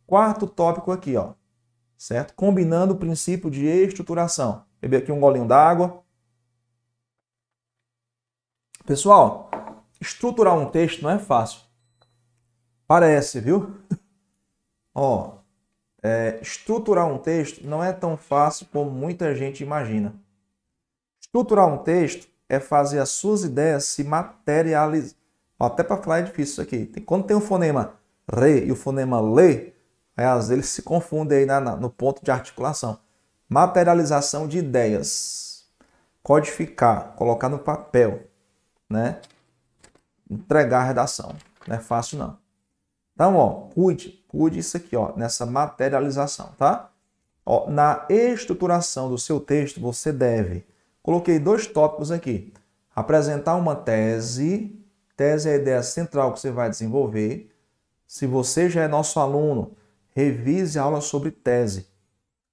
[SPEAKER 1] quarto tópico aqui, ó. Certo? Combinando o princípio de estruturação. Beber aqui um golinho d'água. Pessoal, estruturar um texto não é fácil. Parece, viu? Ó, estruturar um texto não é tão fácil como muita gente imagina. Estruturar um texto é fazer as suas ideias se materializar. Até para falar é difícil isso aqui. Quando tem o fonema re e o fonema le, aí às vezes eles se confundem aí no ponto de articulação. Materialização de ideias. Codificar, colocar no papel, né? Entregar a redação. Não é fácil não. Então, ó, cuide isso aqui, ó, nessa materialização, tá? Ó, na estruturação do seu texto, você deve... Coloquei 2 tópicos aqui. Apresentar uma tese. Tese é a ideia central que você vai desenvolver. Se você já é nosso aluno, revise a aula sobre tese.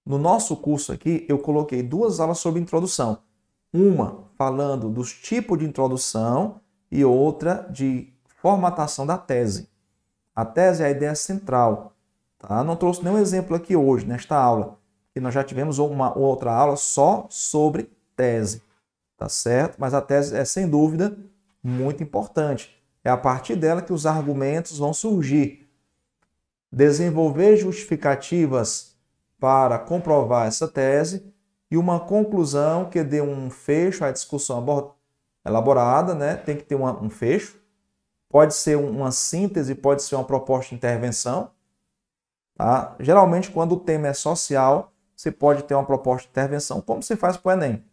[SPEAKER 1] No nosso curso aqui, eu coloquei 2 aulas sobre introdução. Uma falando dos tipos de introdução e outra de formatação da tese. A tese é a ideia central. Tá? Não trouxe nenhum exemplo aqui hoje, nesta aula, que nós já tivemos uma outra aula só sobre tese, tá certo? Mas a tese é, sem dúvida, muito importante. É a partir dela que os argumentos vão surgir. Desenvolver justificativas para comprovar essa tese e uma conclusão que dê um fecho à discussão elaborada, né? Tem que ter um fecho. Pode ser uma síntese, pode ser uma proposta de intervenção. Tá? Geralmente, quando o tema é social, você pode ter uma proposta de intervenção, como você faz para o Enem.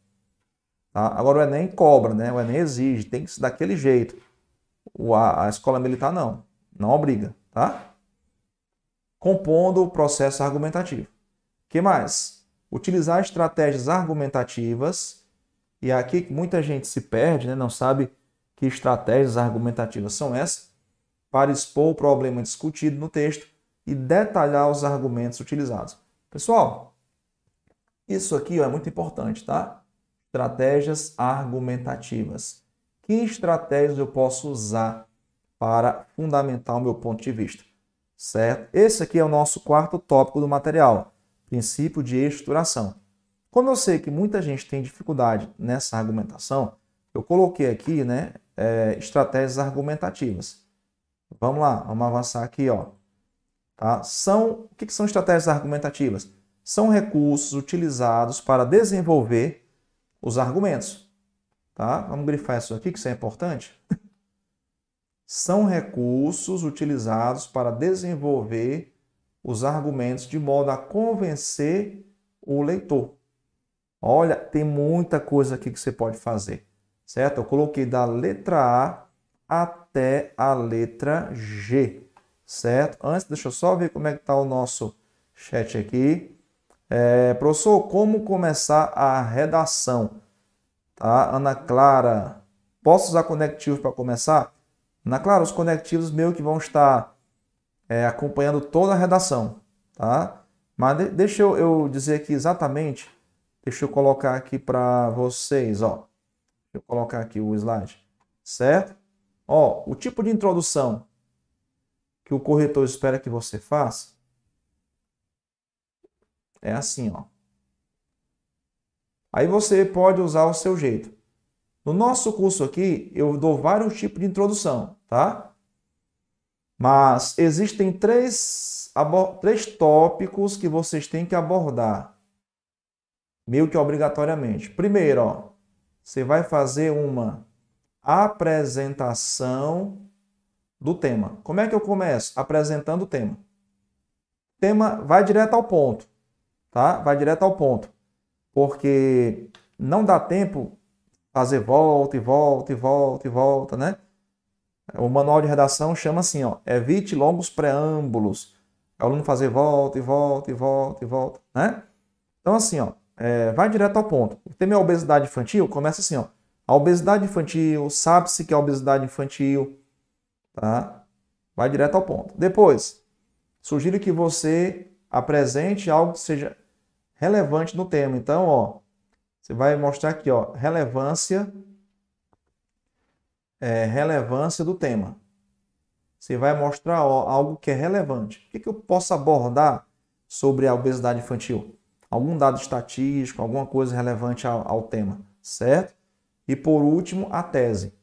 [SPEAKER 1] Tá? Agora o Enem cobra, né? O Enem exige, tem que ser daquele jeito. A escola militar não obriga, tá? Compondo o processo argumentativo. O que mais? Utilizar estratégias argumentativas, e aqui muita gente se perde, né? Não sabe que estratégias argumentativas são essas, para expor o problema discutido no texto e detalhar os argumentos utilizados. Pessoal, isso aqui é muito importante, tá? Estratégias argumentativas. Que estratégias eu posso usar para fundamentar o meu ponto de vista? Certo? Esse aqui é o nosso quarto tópico do material, princípio de estruturação. Como eu sei que muita gente tem dificuldade nessa argumentação, eu coloquei aqui, né, estratégias argumentativas. Vamos lá, vamos avançar aqui, ó. Tá? O que são estratégias argumentativas? São recursos utilizados para desenvolver os argumentos. Tá? Vamos grifar isso aqui, que isso é importante. São recursos utilizados para desenvolver os argumentos de modo a convencer o leitor. Olha, tem muita coisa aqui que você pode fazer, certo? Eu coloquei da letra A até a letra G, certo? Antes, deixa eu só ver como é que está o nosso chat aqui. Professor, como começar a redação? Tá? Ana Clara, posso usar conectivos para começar? Ana Clara, os conectivos meio que vão estar acompanhando toda a redação, tá? Mas deixa eu dizer aqui exatamente, deixa eu colocar aqui para vocês, ó. Deixa eu colocar aqui o slide, certo? Ó, o tipo de introdução que o corretor espera que você faça é assim, ó. Aí você pode usar o seu jeito. No nosso curso aqui, eu dou vários tipos de introdução, tá? Mas existem três tópicos que vocês têm que abordar, meio que obrigatoriamente. Primeiro, ó, você vai fazer uma apresentação do tema. Como é que eu começo? Apresentando o tema. O tema vai direto ao ponto, tá? Vai direto ao ponto. Porque não dá tempo fazer volta e volta e volta e volta, né? O manual de redação chama assim, ó, evite longos preâmbulos. O aluno fazer volta e volta e volta e volta, né? Então assim, ó, vai direto ao ponto. O tema é obesidade infantil, começa assim, ó. A obesidade infantil, sabe-se que é a obesidade infantil, tá? Vai direto ao ponto. Depois, sugiro que você apresente algo que seja relevante no tema. Então, ó, você vai mostrar aqui, ó, relevância do tema. Você vai mostrar, ó, algo que é relevante. O que eu posso abordar sobre a obesidade infantil? Algum dado estatístico, alguma coisa relevante ao tema, certo? E por último, a tese.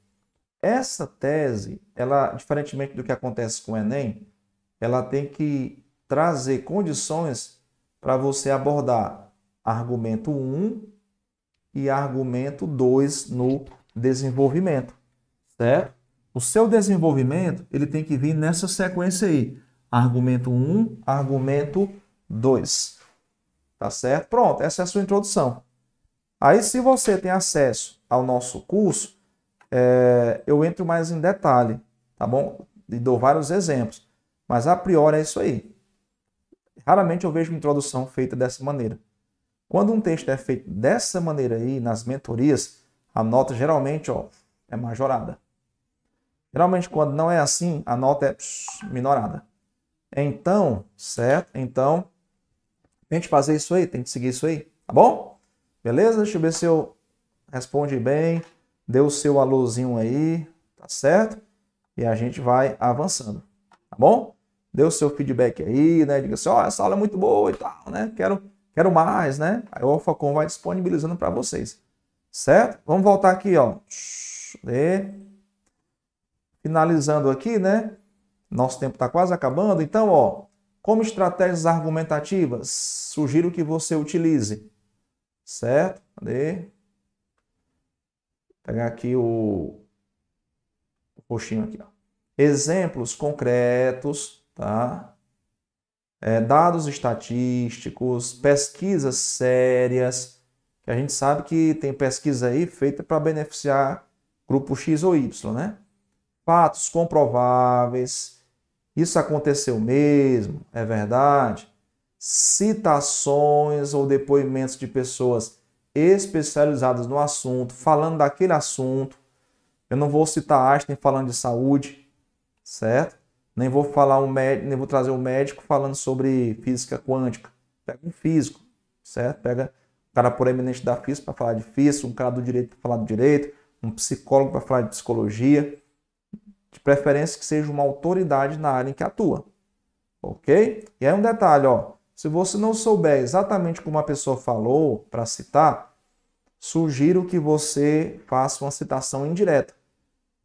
[SPEAKER 1] Essa tese, ela, diferentemente do que acontece com o Enem, ela tem que trazer condições para você abordar argumento 1 e argumento 2 no desenvolvimento, certo? O seu desenvolvimento, ele tem que vir nessa sequência aí. Argumento 1, argumento 2. Tá certo? Pronto, essa é a sua introdução. Aí, se você tem acesso ao nosso curso, eu entro mais em detalhe, tá bom? E dou vários exemplos. Mas, a priori, é isso aí. Raramente eu vejo uma introdução feita dessa maneira. Quando um texto é feito dessa maneira aí, nas mentorias, a nota geralmente, ó, é majorada. Geralmente, quando não é assim, a nota é minorada. Então, certo? Então, tente fazer isso aí, tente seguir isso aí, tá bom? Beleza? Deixa eu ver se eu respondi bem. Dê o seu alôzinho aí, tá certo? E a gente vai avançando, tá bom? Dê o seu feedback aí, né? Diga assim, ó, essa aula é muito boa e tal, né? Quero mais, né? Aí o AlphaCom vai disponibilizando para vocês, certo? Vamos voltar aqui, ó. Finalizando aqui, né? Nosso tempo está quase acabando. Então, ó, como estratégias argumentativas, sugiro que você utilize, certo? Cadê? Vou pegar aqui o roxinho aqui, ó. Exemplos concretos, tá? Dados estatísticos, pesquisas sérias, que a gente sabe que tem pesquisa aí feita para beneficiar grupo X ou Y, né? Fatos comprováveis, isso aconteceu mesmo, é verdade? Citações ou depoimentos de pessoas especializadas no assunto, falando daquele assunto. Eu não vou citar Einstein falando de saúde, certo? Nem vou trazer um médico falando sobre física quântica. Pega um físico, certo? Pega um cara proeminente da física para falar de física, um cara do direito para falar do direito, um psicólogo para falar de psicologia. De preferência que seja uma autoridade na área em que atua, ok? E aí um detalhe, ó, se você não souber exatamente como a pessoa falou para citar, sugiro que você faça uma citação indireta,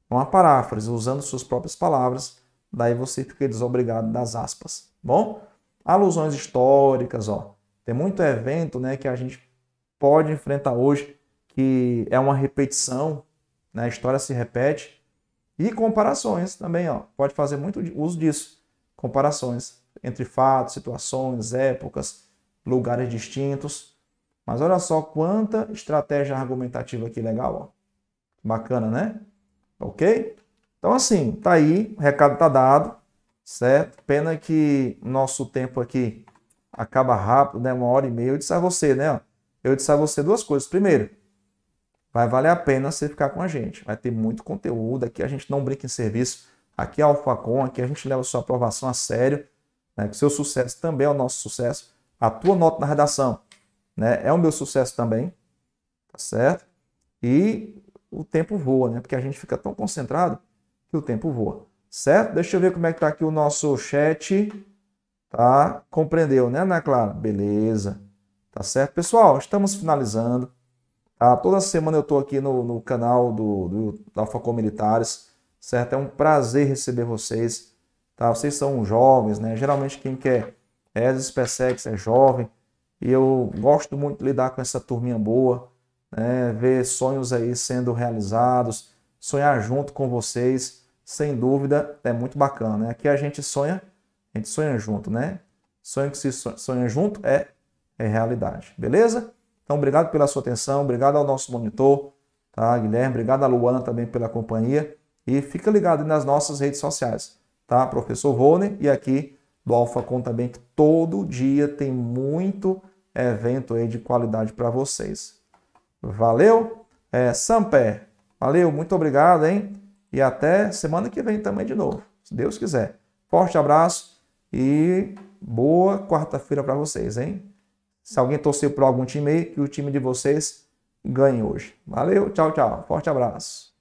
[SPEAKER 1] uma paráfrase, usando suas próprias palavras, daí você fica desobrigado das aspas, bom? Alusões históricas, ó, tem muito evento, né, que a gente pode enfrentar hoje, que é uma repetição, né, a história se repete. E comparações também, ó, pode fazer muito uso disso. Comparações entre fatos, situações, épocas, lugares distintos. Mas olha só quanta estratégia argumentativa aqui legal, ó. Bacana, né? Ok? Então assim, tá aí, o recado tá dado, certo? Pena que nosso tempo aqui acaba rápido, né? 1h30. Eu disse a você, né? Ó, eu disse a você duas coisas. Primeiro, vai valer a pena você ficar com a gente. Vai ter muito conteúdo. Aqui a gente não brinca em serviço. Aqui é a AlphaCom, aqui a gente leva a sua aprovação a sério. Né? O seu sucesso também é o nosso sucesso. A tua nota na redação, né, é o meu sucesso também. Tá certo? E o tempo voa, né? Porque a gente fica tão concentrado que o tempo voa. Certo? Deixa eu ver como é que tá aqui o nosso chat. Tá? Compreendeu, né, Ana Clara? Beleza. Tá certo? Pessoal, estamos finalizando. Toda semana eu estou aqui no canal da AlphaCom Militares, certo? É um prazer receber vocês, tá? Vocês são jovens, né? Geralmente quem quer SpaceX é jovem, e eu gosto muito de lidar com essa turminha boa, né? Ver sonhos aí sendo realizados, sonhar junto com vocês, sem dúvida, é muito bacana, né? Aqui a gente sonha junto, né? Sonho que se sonha junto é realidade, beleza? Então, obrigado pela sua atenção, obrigado ao nosso monitor, tá, Guilherme? Obrigado a Luana também pela companhia. E fica ligado nas nossas redes sociais, tá? Professor Rony e aqui do AlphaCon também, que todo dia tem muito evento aí de qualidade para vocês. Valeu? Samper, valeu, muito obrigado, hein? E até semana que vem também de novo, se Deus quiser. Forte abraço e boa quarta-feira para vocês, hein? Se alguém torceu por algum time aí, que o time de vocês ganhe hoje. Valeu, tchau, tchau. Forte abraço.